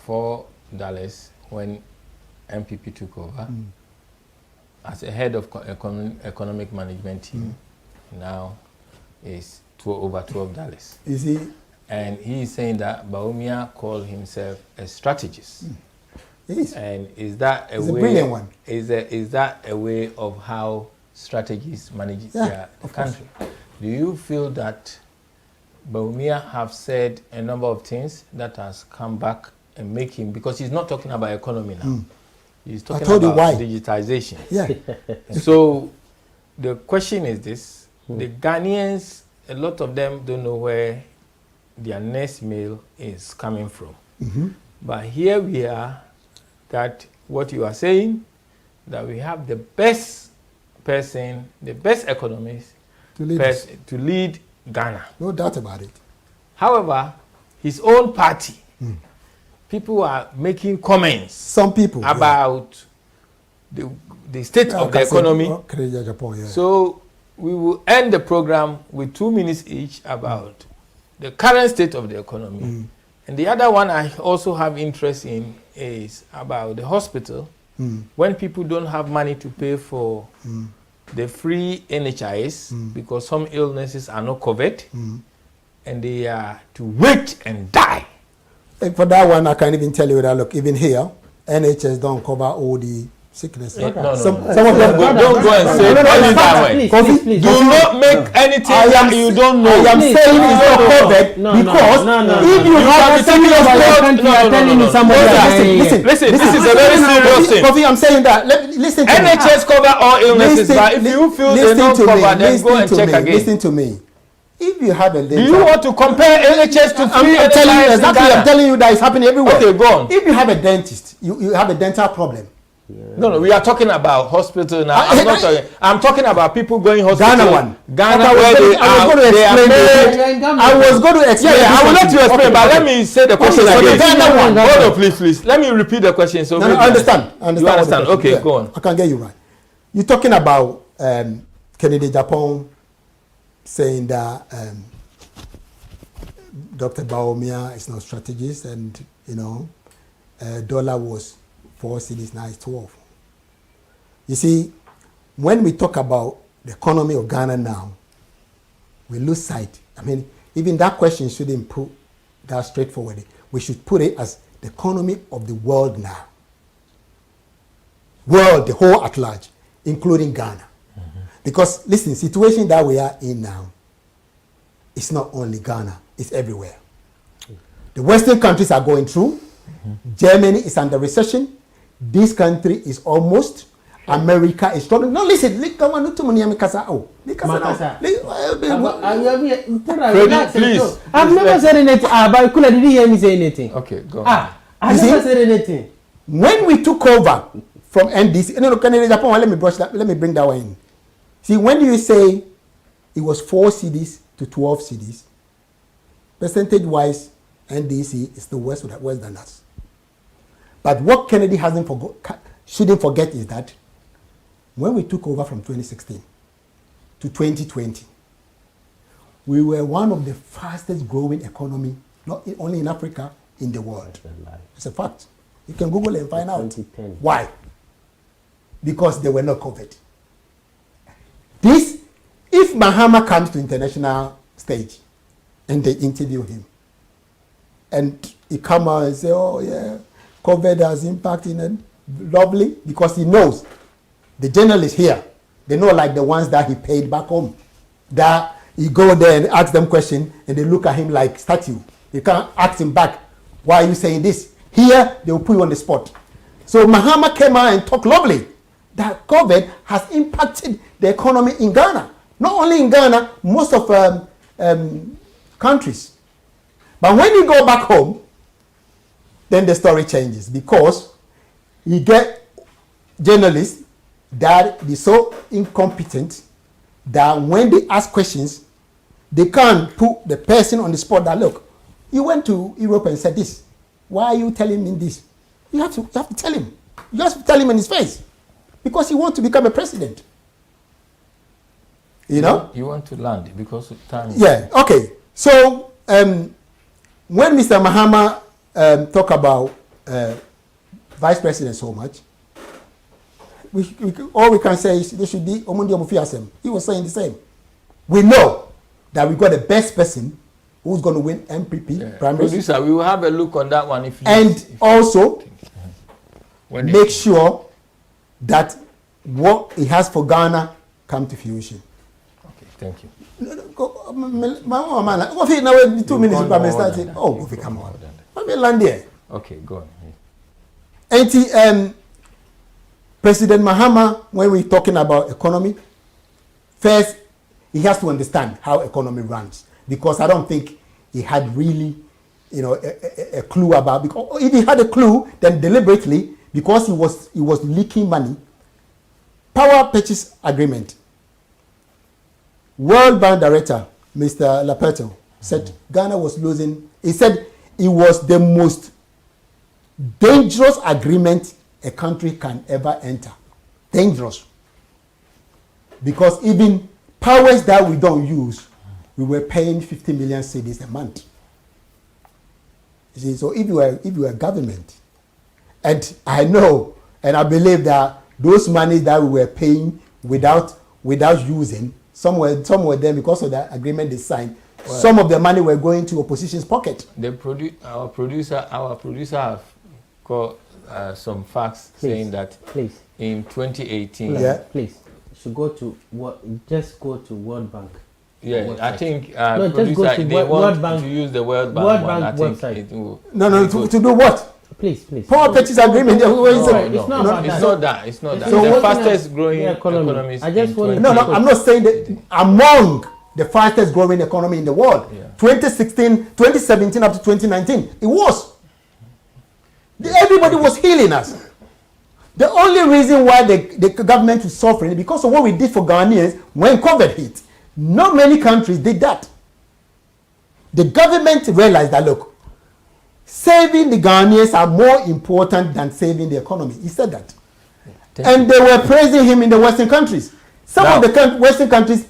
$4 when MPP took over, as a head of economic management team now is over $12. You see? And he is saying that Bawumia called himself a strategist. Yes. And is that a way? A brilliant one. Is that a way of how strategists manage their country? Do you feel that Bawumia have said a number of things that has come back and make him, because he's not talking about economy now. He's talking about digitization. Yeah. So the question is this: the Ghanaians, a lot of them don't know where their next meal is coming from. But here we are, that what you are saying, that we have the best person, the best economist to lead Ghana. No doubt about it. However, his own party, people are making comments. Some people about the state of the economy. Japan, So we will end the program with 2 minutes each about the current state of the economy. And the other one I also have interest in is about the hospital. When people don't have money to pay for the free NHIS because some illnesses are not covered, and they are to wait and die. And for that one, I can't even tell you that. Look, even here, NHS don't cover all the sickness. No. Some of them don't go and say it that way. Please, do not make anything that you don't know. I am saying it's not covered because if you have a serious country, you are telling me somebody. Listen, this is a very serious thing. Kofi, I'm saying that. Listen to me. NHS cover all illnesses, but if you feel they don't cover, then go and check again. Listen to me. If you have a dental, do you want to compare NHS to free I'm telling you exactly. I'm telling you that it's happening everywhere. Okay, go on. If you have a dentist, you have a dental problem. No, we are talking about hospital now. I'm talking about people going hospital. Ghana where I was going to explain. Yeah, I will let you explain, but let me say the question again. Hold on, please. Let me repeat the question. So I understand. You understand? Okay, go on. I can get you right. You're talking about Kennedy Japan saying that Dr. Bawumia is not strategist, and dollar was 4 cedis, now it's 12. You see, when we talk about the economy of Ghana now, we lose sight. I mean, even that question shouldn't put that straightforward. We should put it as the economy of the world now. World, the whole at large, including Ghana. Because, listen, situation that we are in now, it's not only Ghana, it's everywhere. The Western countries are going through. Germany is under recession. This country is almost. America is struggling. No, listen. Please. I've never said anything. But Kula, did you hear me say anything? Okay, go on. I never said anything. When we took over from NDC, let me bring that one in. See, when you say it was 4 cedis to 12 cedis, percentage-wise, NDC is the worse than us. But what Kennedy shouldn't forget is that when we took over from 2016 to 2020, we were one of the fastest growing economy, not only in Africa, in the world. It's a fact. You can Google and find out. Why? Because they were not covered. If Mahama comes to international stage and they interview him, and he come out and say, oh yeah, COVID has impacted it, lovely, because he knows the journalists here, they know like the ones that he paid back home, that he go there and ask them questions and they look at him like statue. You can't ask him back, why are you saying this? Here, they will put you on the spot. So Mahama came out and talked lovely that COVID has impacted the economy in Ghana. Not only in Ghana, most of countries. But when you go back home, then the story changes, because you get journalists that are so incompetent that when they ask questions, they can't put the person on the spot that, look, you went to Europe and said this. Why are you telling me this? You have to tell him. You have to tell him in his face, because he wants to become a president. You know? You want to land because of time. Yeah, okay. So, when Mr. Mahama talk about vice president so much, all we can say is they should be Omundi Omufiasem. He was saying the same. We know that we got the best person who's going to win MPP primaries. Producer, we will have a look on that one also make sure that what he has for Ghana come to fruition. Okay, thank you. 2 minutes. Oh, come on. Let me land here. Okay, go on. President Mahama, when we're talking about economy, first he has to understand how economy runs, because I don't think he had really, a clue about. Because if he had a clue, then deliberately, because he was leaking money. Power purchase agreement. World Bank Director Mr. Lapeto said Ghana was losing. He said it was the most dangerous agreement a country can ever enter. Dangerous. Because even powers that we don't use, we were paying 50 million cedis a month. You see, so if you are government, and I know and I believe that those money that we were paying without using, some were there because of that agreement they signed. Well, some of the money were going to opposition's pocket. Our producer have got some facts saying that in 2018. Please, should go to just go to World Bank. Yeah, website. I think no, producer, they want World Bank, to use the World Bank website. To do what? Please. Power purchase agreement. It's not that. So the fastest growing economies. I just want I'm not saying that among the fastest growing economy in the world. 2017 up to 2019, it was. Everybody was healing us. The only reason why the government was suffering is because of what we did for Ghanaians when COVID hit. Not many countries did that. The government realized that, look, saving the Ghanaians are more important than saving the economy. He said that. And they were praising him in the Western countries. Some of the Western countries,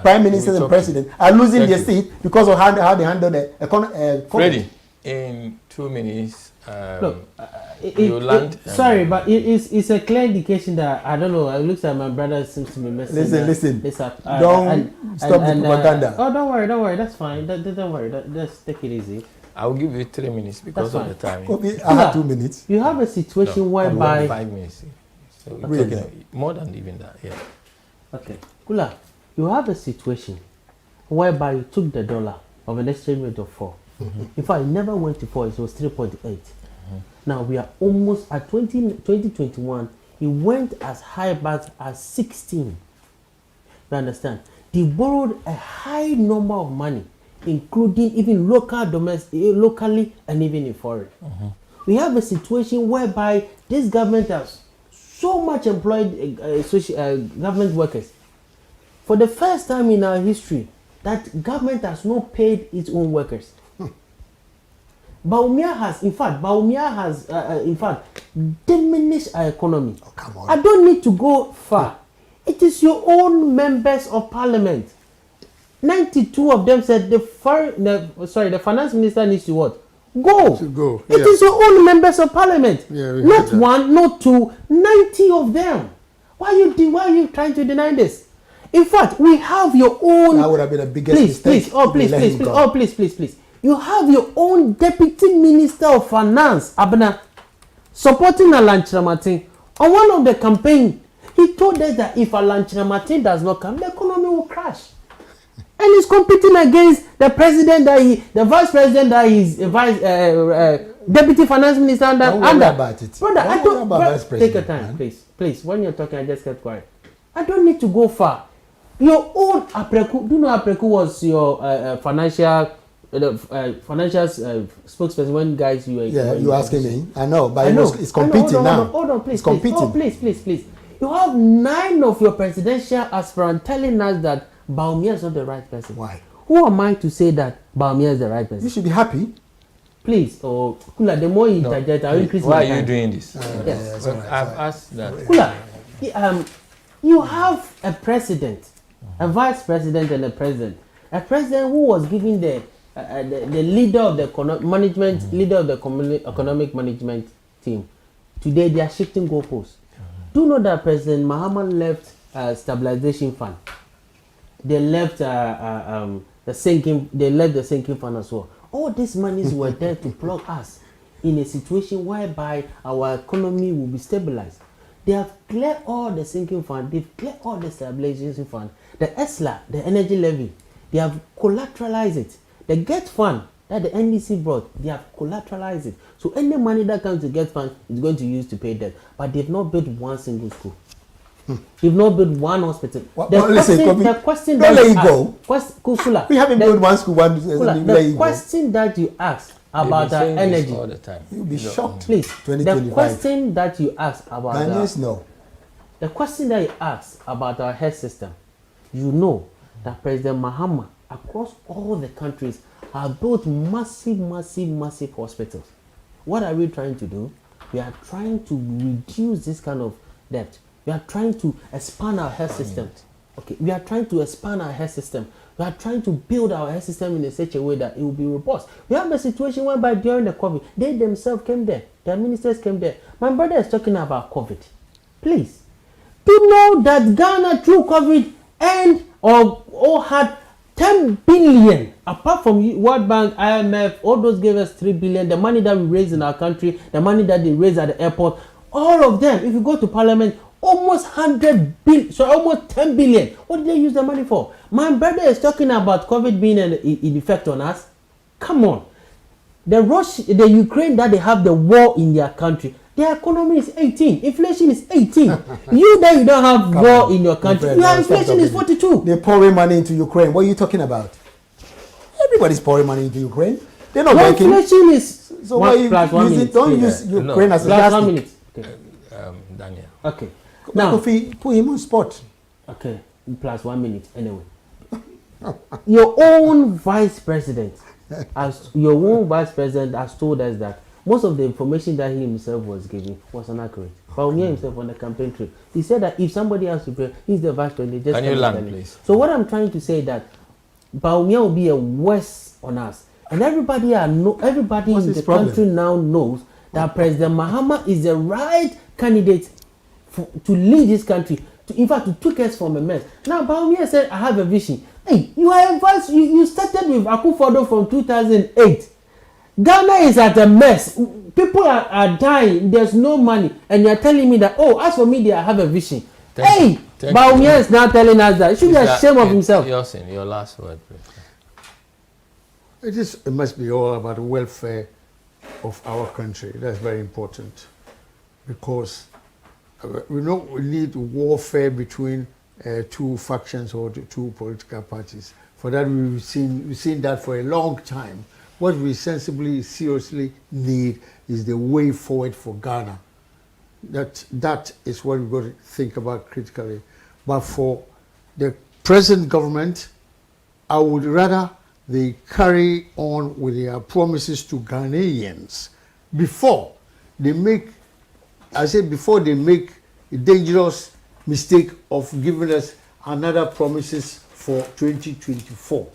prime ministers and presidents, are losing their seat because of how they handle the economy. Freddie, in 2 minutes, you land. Sorry, but it's a clear indication that, I don't know, it looks like my brother seems to be messing. Listen. Don't stop the propaganda. Don't worry, that's fine. Don't worry, just take it easy. I will give you 3 minutes because of the time. I have 2 minutes. You have a situation whereby 5 minutes. So we're talking more than even that. Yeah. Okay, Kula, you have a situation whereby you took the dollar of an exchange rate of 4. In fact, it never went to 4. It was 3.8. Now we are almost at 2021. It went as high back as 16. You understand? They borrowed a high number of money, including even locally and even in foreign. We have a situation whereby this government has so much employed government workers. For the first time in our history, that government has not paid its own workers. Bawumia has diminished our economy. Oh, come on. I don't need to go far. It is your own members of parliament. 92 of them said the finance minister needs to what? Go. It is your own members of parliament. Not one, not two, 90 of them. Why are you trying to deny this? In fact, we have your own. That would have been the biggest mistake. Please. You have your own deputy minister of finance, Abna, supporting Alan Chiramatin. On one of the campaign, he told us that if Alan Chiramatin does not come, the economy will crash. And he's competing against the president the vice president that he's deputy finance minister under. Don't worry about it. Brother, I don't about vice president. Take your time, please. When you're talking, I just kept quiet. I don't need to go far. Your own Apreku, do you know Apreku was your financial spokesperson when guys you were. Yeah, you asking me. I know, but it's competing now. Hold on, please. It's competing. Oh, please. You have 9 of your presidential aspirants telling us that Bawumia is not the right person. Why? Who am I to say that Bawumia is the right person? You should be happy. Please, Kula, the more you interject, I'll increase my time. Why are you doing this? Yes. Well, I've asked that. Kula, you have a president, a vice president, and a president. A president who was giving the leader of the leader of the economic management team. Today they are shifting goalposts. Do you know that President Mahama left stabilization fund? They left the sinking fund as well. All these monies were there to plug us in a situation whereby our economy will be stabilized. They have cleared all the sinking fund, they've cleared all the stabilization fund, the ESLA, the energy levy, they have collateralized it. The GET fund that the NDC brought, they have collateralized it. So any money that comes to GET fund is going to use to pay debt. But they've not built one single school. They've not built one hospital. The question that you ask, we haven't built one school. The question that you ask about our energy all the time. You'll be shocked. Please, the question that you ask about the question that you ask about our health system, you know that President Mahama across all the countries have built massive hospitals. What are we trying to do? We are trying to reduce this kind of debt. We are trying to expand our health system. Okay, we are trying to expand our health system. We are trying to build our health system in such a way that it will be robust. We have a situation whereby during the COVID, they themselves came there. Their ministers came there. My brother is talking about COVID. Please, do you know that Ghana through COVID had 10 billion, apart from World Bank, IMF, all those gave us 3 billion, the money that we raised in our country, the money that they raised at the airport, all of them, if you go to parliament, almost 100 billion, so almost 10 billion. What did they use the money for? My brother is talking about COVID being an effect on us. Come on. The Ukraine that they have the war in their country, their economy is 18. Inflation is 18. You there, you don't have war in your country. Your inflation is 42. They're pouring money into Ukraine. What are you talking about? Everybody's pouring money into Ukraine. They're not working. Inflation is so why you use it? Don't use Ukraine as a plus 1 minute. Okay. Daniel. Okay. Now, put him on spot. Okay, plus 1 minute anyway. Your own vice president has told us that most of the information that he himself was giving was inaccurate. Bawumia himself on the campaign trail, he said that if somebody has to pray, he's the vice president. Can you land, please? So what I'm trying to say is that Bawumia will be a worse on us, and everybody in the country now knows that President Mahama is the right candidate to lead this country. In fact, to take us from a mess. Now, Bawumia said, I have a vision. Hey, you are advanced. You started with Akufo-Addo from 2008. Ghana is at a mess. People are dying. There's no money. And you're telling me that, oh, as for me, I have a vision. Bawumia is now telling us that. He should be ashamed of himself. Your last word, please. It must be all about the welfare of our country. That's very important. Because we need warfare between two factions or two political parties. For that, we've seen that for a long time. What we seriously need is the way forward for Ghana. That is what we've got to think about critically. But for the present government, I would rather they carry on with their promises to Ghanaians before they make a dangerous mistake of giving us another promises for 2024.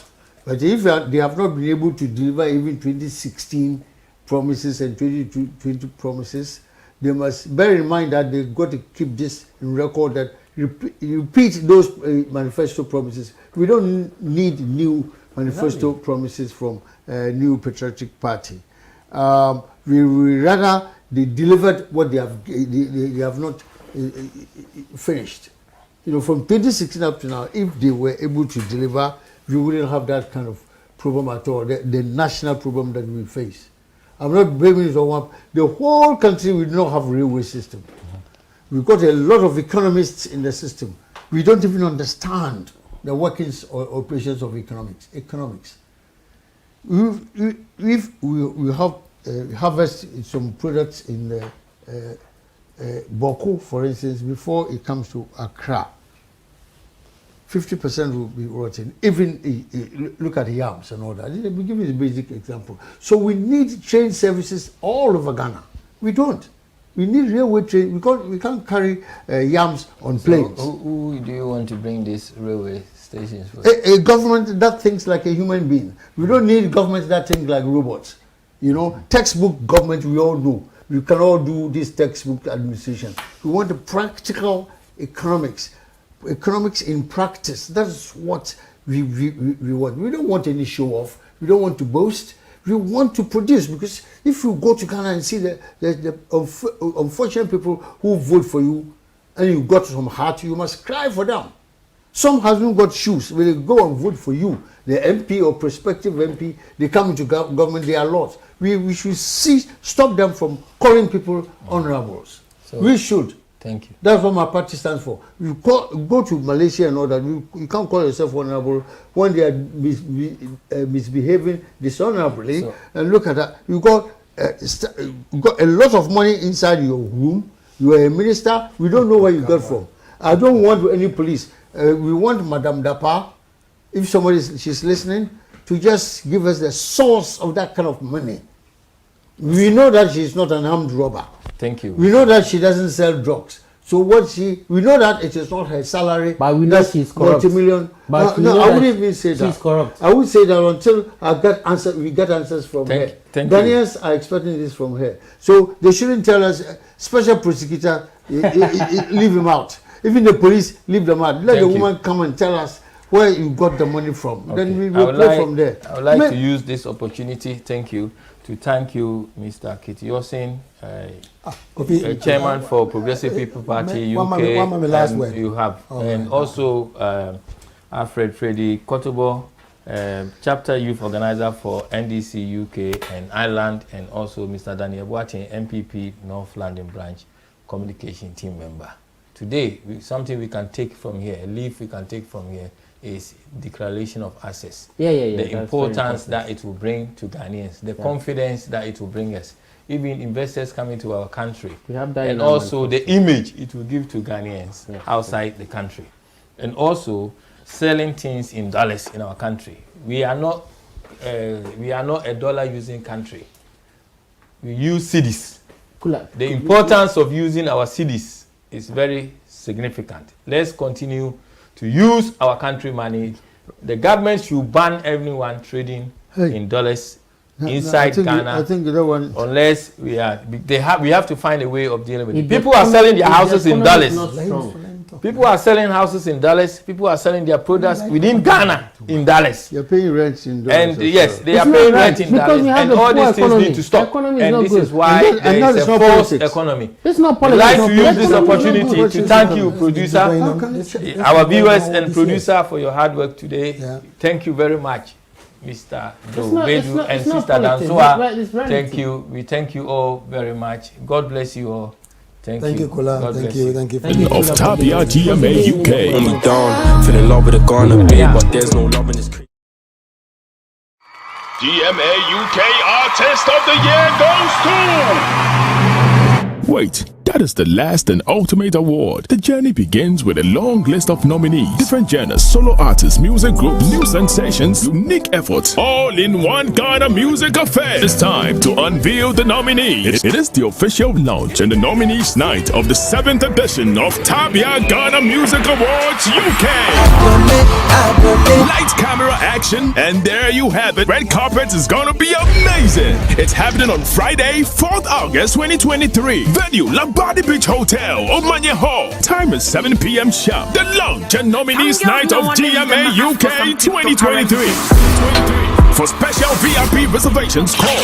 But if they have not been able to deliver even 2016 promises and 2020 promises, they must bear in mind that they've got to keep this in record, that repeat those manifesto promises. We don't need new manifesto promises from a new patriotic party. We rather they delivered what they have not finished. From 2016 up to now, if they were able to deliver, we wouldn't have that kind of problem at all, the national problem that we face. I'm not blaming it on one. The whole country, we do not have a railway system. We've got a lot of economists in the system. We don't even understand the workings or operations of economics. If we have harvest some products in Boko, for instance, before it comes to Accra, 50% will be rotten. Even look at yams and all that. Let me give you the basic example. So we need train services all over Ghana. We don't. We need railway train. We can't carry yams on planes. Who do you want to bring these railway stations for? A government that thinks like a human being. We don't need governments that think like robots. Textbook government, we all know. we cannot do this textbook administration. We want the practical economics in practice. That's what we want. We don't want any show off. We don't want to boast. We want to produce, because if you go to Ghana and see the unfortunate people who vote for you and you got some heart, you must cry for them. Some hasn't got shoes. When they go and vote for you, the MP or prospective MP, they come into government, they are lost. We should stop them from calling people honorables. So, we should. Thank you. That's what my party stands for. You go to Malaysia and all that. You can't call yourself honorable when they are misbehaving dishonorably. So, and look at that. You got a lot of money inside your room. You are a minister. We don't know where you got from. I don't want any police. We want Madame Dapa, if she's listening, to just give us the source of that kind of money. We know that she's not an armed robber. Thank you. We know that she doesn't sell drugs. So we know that it is not her salary. But we know she's corrupt. Multi-million. But no, I wouldn't even say that. She's corrupt. I would say that until we get answers from her. Ghanaians are expecting this from her. So they shouldn't tell us, special prosecutor, leave him out. Even the police, leave them out. Let the woman come and tell us where you got the money from. Okay. Then we will play from there. I would like to use this opportunity, thank you, to thank you, Mr. Kitiosin, Chairman for Progressive People Party UK, you have, and also Alfred Freddy Kotobo, Chapter Youth Organizer for NDC UK and Ireland, and also Mr. Daniel Boateng, MPP North London Branch Communication Team Member. Today, something we can take from here, a leaf we can take from here, is declaration of access. The importance that it will bring to Ghanaians, the confidence that it will bring us, even investors coming to our country, and also the image it will give to Ghanaians outside the country, and also selling things in dollars in our country. We are not a dollar using country. We use cedis. The importance of using our cedis is very significant. Let's continue to use our country money. The government should ban everyone trading in dollars inside Ghana. I think that one, unless we have to find a way of dealing with it. People are selling their houses in dollars. People are selling houses in dollars. People are selling their products within Ghana in dollars. You're paying rent in dollars. And yes, they are paying rent in dollars. And all these things need to stop. And this is why there is a false economy. It's not politics. I'd like to use this opportunity to thank you, producer, our viewers and producer, for your hard work today. Thank you very much, Mr. Bedu and Sister Dansua. Thank you. We thank you all very much. God bless you all. Thank you, Kula. Thank you. Of Tabia GMA UK. When we down, feel in love with a Ghana babe, but there's no love in this. GMA UK Artist of the Year goes to... Wait. That is the last and ultimate award. The journey begins with a long list of nominees. Different genres, solo artists, music groups, new sensations, unique efforts. All in one Ghana music affair. It's time to unveil the nominees. It is the official launch and the nominees night of the 7th edition of Tabia Ghana Music Awards UK. Lights, camera, action, and there you have it. Red carpet is gonna be amazing. It's happening on Friday, 4th August 2023. Venue, Body Beach Hotel, Omanya Hall. Time is 7 p.m. sharp. The launch and nominees night of GMA UK 2023. For special VIP reservations, call.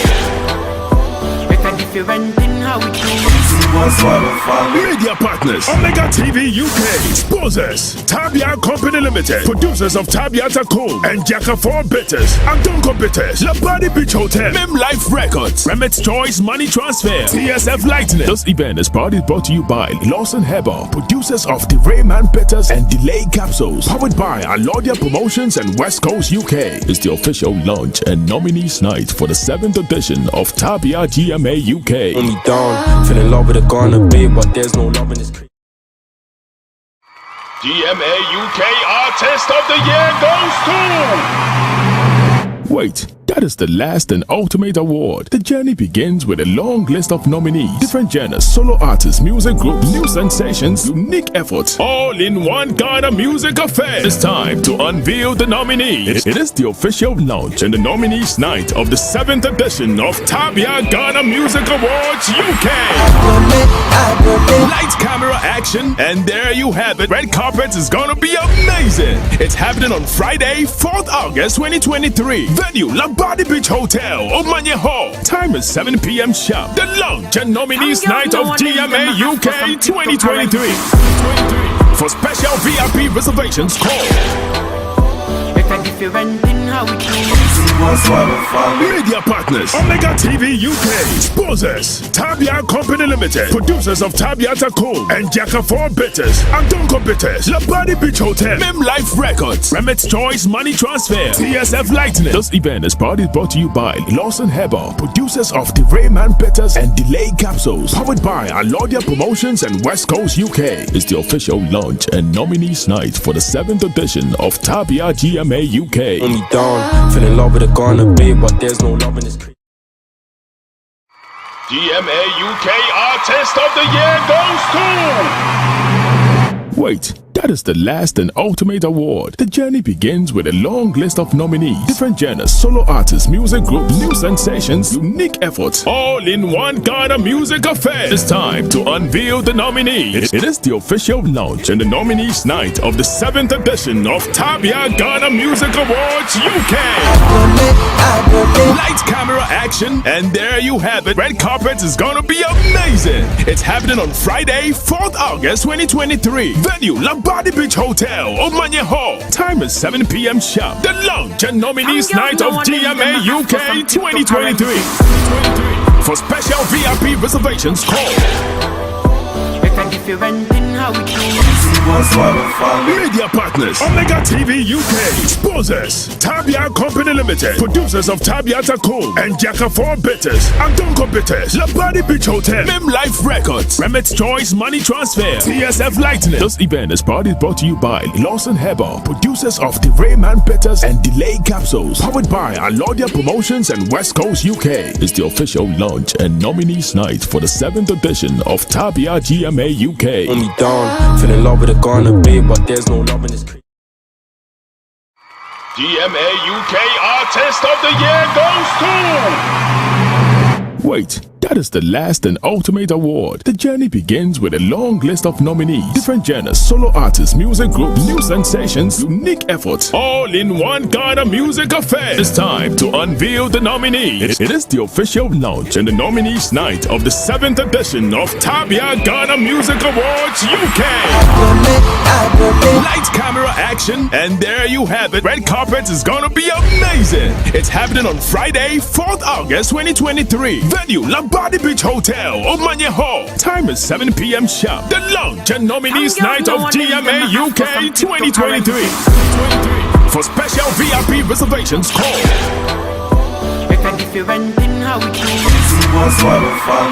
Media partners: Omega TV UK, sponsors Tabia Company Limited, producers of Tabia Taco and Jacka 4 Bitters, Antonko Bitters, La Body Beach Hotel, Mim Life Records, Remit's Choice Money Transfer, TSF Lightning. This event is proudly brought to you by Lawson Herbal, producers of the Rayman Bitters and Delay Capsules, powered by Alodia Promotions and West Coast UK. It's the official launch and nominees night for the 7th edition of Tabia GMA UK. When we down, feel in love with a Ghana babe, but there's no love in this. GMA UK Artist of the Year goes to... Wait. that is the last and ultimate award. The journey begins with a long list of nominees, different genres, solo artists, music groups, new sensations, unique efforts, all in one Ghana music affair. It's time to unveil the nominees. It is the official launch and the nominees night of the 7th edition of Tabia Ghana Music Awards UK. Lights, camera, action, and there you have it. Red carpet is gonna be amazing. It's happening on Friday, 4th August 2023. Venue, Labadi Beach Hotel, Omanye Hall. Time is 7 p.m. sharp. The launch and nominees night of GMA UK 2023. For special VIP reservations, call. Media partners, Omega TV UK, sponsors, Tabia Company Limited, producers of Tabiata Cool and Jacka 4 Bitters, Anton Competers, Labadi Beach Hotel, Mem Life Records, Remit's Choice Money Transfer, TSF Lightning. This event is proudly brought to you by Lawson Herbal, producers of the Rayman Bitters and Delay Capsules, powered by Alodia Promotions and West Coast UK. It's the official launch and nominees night for the 7th edition of Tabia GMA UK. Only down, fell in love with a Ghana babe, but there's no love in this. GMA UK Artist of the Year goes to... Wait, that is the last and ultimate award. The journey begins with a long list of nominees, different genres, solo artists, music groups, new sensations, unique efforts, all in one Ghana music affair. It's time to unveil the nominees. It is the official launch and the nominees night of the 7th edition of Tabia Ghana Music Awards UK. Lights, camera, action, and there you have it. Red carpet is gonna be amazing. It's happening on Friday, 4th August 2023. Venue, Labadi Beach Hotel, Omanye Hall. Time is 7 p.m. sharp. The launch and nominees night of GMA UK 2023. For special VIP reservations, call. Media partners, Omega TV UK, sponsors, Tabia Company Limited, producers of Tabiata Cool and Jacka 4 Bitters, Anton Competers, Labadi Beach Hotel, Mem Life Records, Remit's Choice Money Transfer, TSF Lightning. This event is proudly brought to you by Lawson Herbal, producers of the Rayman Bitters and Delay Capsules, powered by Alodia Promotions and West Coast UK. It's the official launch and nominees night for the 7th edition of Tabia GMA UK. Only down, fell in love with a Ghana babe, but there's no love in this. GMA UK Artist of the Year goes to... Wait, that is the last and ultimate award. The journey begins with a long list of nominees, different genres, solo artists, music groups, new sensations, unique efforts, all in one Ghana music affair. It's time to unveil the nominees. It is the official launch and the nominees night of the 7th edition of Tabia Ghana Music Awards UK. Lights, camera, action, and there you have it. Red carpet is gonna be amazing. It's happening on Friday, 4th August 2023. Venue, Labadi Beach Hotel, Omanye Hall. Time is 7 p.m. sharp. The launch and nominees night of GMA UK 2023. For special VIP reservations, call.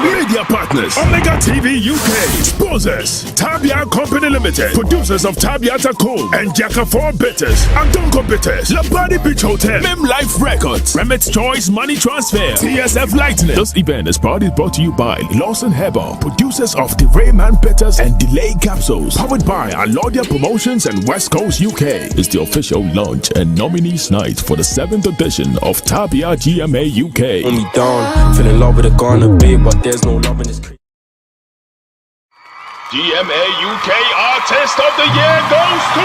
Media partners, Omega TV UK, sponsors, Tabia Company Limited, producers of Tabiata Cool and Jacka 4 Bitters, Anton Competers, Labadi Beach Hotel, Mem Life Records, Remit's Choice Money Transfer, TSF Lightning. This event is proudly brought to you by Lawson Herbal, producers of the Rayman Bitters and Delay Capsules, powered by Alodia Promotions and West Coast UK. It's the official launch and nominees night for the 7th edition of Tabia GMA UK. Only down, fell in love with a Ghana babe, but there's no love in this. GMA UK Artist of the Year goes to...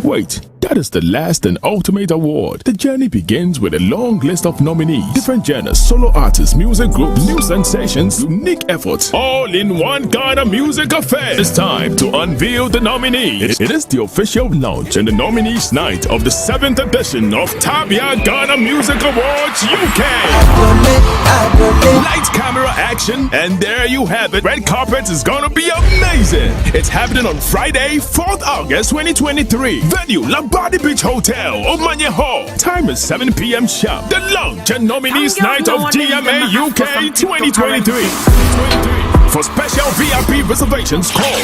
Wait, that is the last and ultimate award. The journey begins with a long list of nominees, different genres, solo artists, music groups, new sensations, unique efforts, all in one Ghana music affair. It's time to unveil the nominees. It is the official launch and the nominees night of the 7th edition of Tabia Ghana Music Awards UK. Lights, camera, action, and there you have it. Red carpet is gonna be amazing. It's happening on Friday, 4th August 2023. Venue, Labadi Beach Hotel, Omanye Hall. Time is 7 p.m. sharp. The launch and nominees night of GMA UK 2023. For special VIP reservations, call.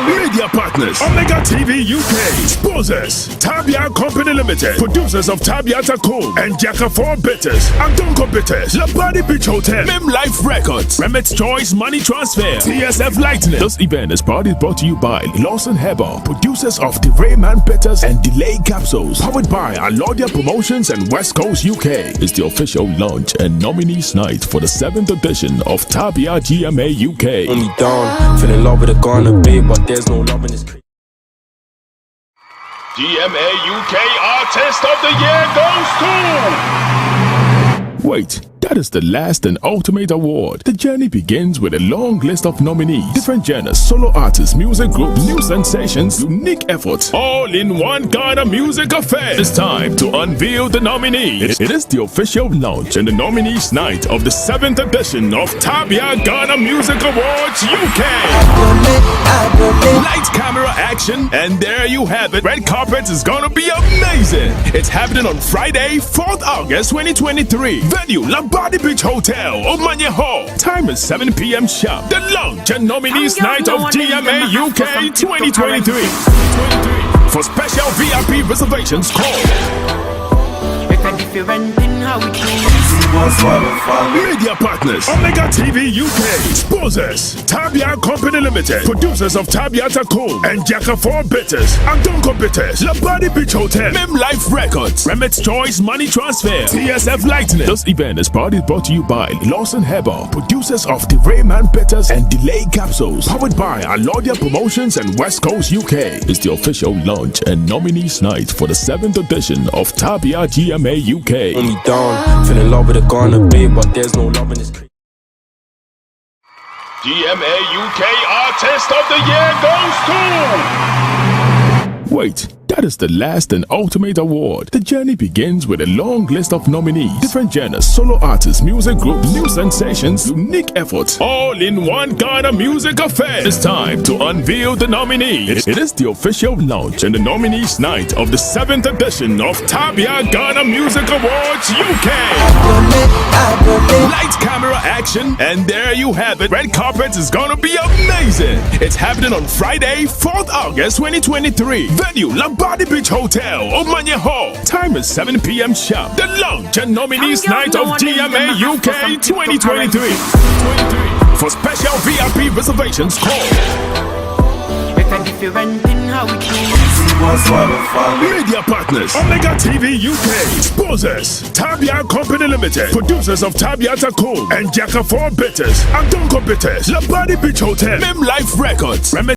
Media partners: Omega TV UK, sponsors Tabia Company Limited, producers of Tabiata Coal and Jacka 4 Bitters, Antonko Bitters, Labadi Beach Hotel, Mim Life Records, Remit's Choice Money Transfer, TSF Lightning. This event is proudly brought to you by Lawson Herbal, producers of the Rayman Bitters and Delay Capsules, powered by Alodia Promotions and West Coast UK. It's the official launch and nominees night for the 7th edition of Tabia GMA UK. Only down, fell in love with a Ghana babe, but there's no love in this. GMA UK Artist of the Year goes to... Wait, that is the last and ultimate award. The journey begins with a long list of nominees. Different genres, solo artists, music groups, new sensations, unique efforts, all in one Ghana music affair. It's time to unveil the nominees. It is the official launch and the nominees night of the 7th edition of Tabia Ghana Music Awards UK. Lights, camera, action, and there you have it. Red carpet is gonna be amazing. It's happening on Friday, 4th August 2023. Venue, Labadi Beach Hotel, Omanye Hall. Time is 7 p.m. sharp. The launch and nominees night of GMA UK 2023. For special VIP reservations, call Media partners: Omega TV UK, sponsors Tabia Company Limited, producers of Tabiata Coal and Jacka 4 Bitters, Antonko Bitters, Labadi Beach Hotel, Mim Life Records, Remit's Choice Money Transfer, TSF Lightning. This event is proudly brought to you by Lawson Herbal, producers of the Rayman Bitters and Delay Capsules, powered by Alodia Promotions and West Coast UK. It's the official launch and nominees night for the 7th edition of Tabia GMA UK. Only down, fell in love with a Ghana babe, but there's no love in this. GMA UK Artist of the Year goes to... Wait, that is the last and ultimate award. The journey begins with a long list of nominees. Different genres, solo artists, music groups, new sensations, unique efforts, all in one Ghana music affair. It's time to unveil the nominees. It is the official launch and the nominees night of the 7th edition of Tabia Ghana Music Awards UK. Lights, camera, action, and there you have it. Red carpet is gonna be amazing. It's happening on Friday, 4th August 2023. Venue, Labadi Beach Hotel, Omanye Hall. Time is 7 p.m. sharp. The launch and nominees night of GMA UK 2023. For special VIP reservations, call Media partners: Omega TV UK, sponsors Tabia Company Limited, producers of Tabiata Coal and Jacka 4 Bitters, Antonko Bitters, Labadi Beach Hotel, Mim Life Records,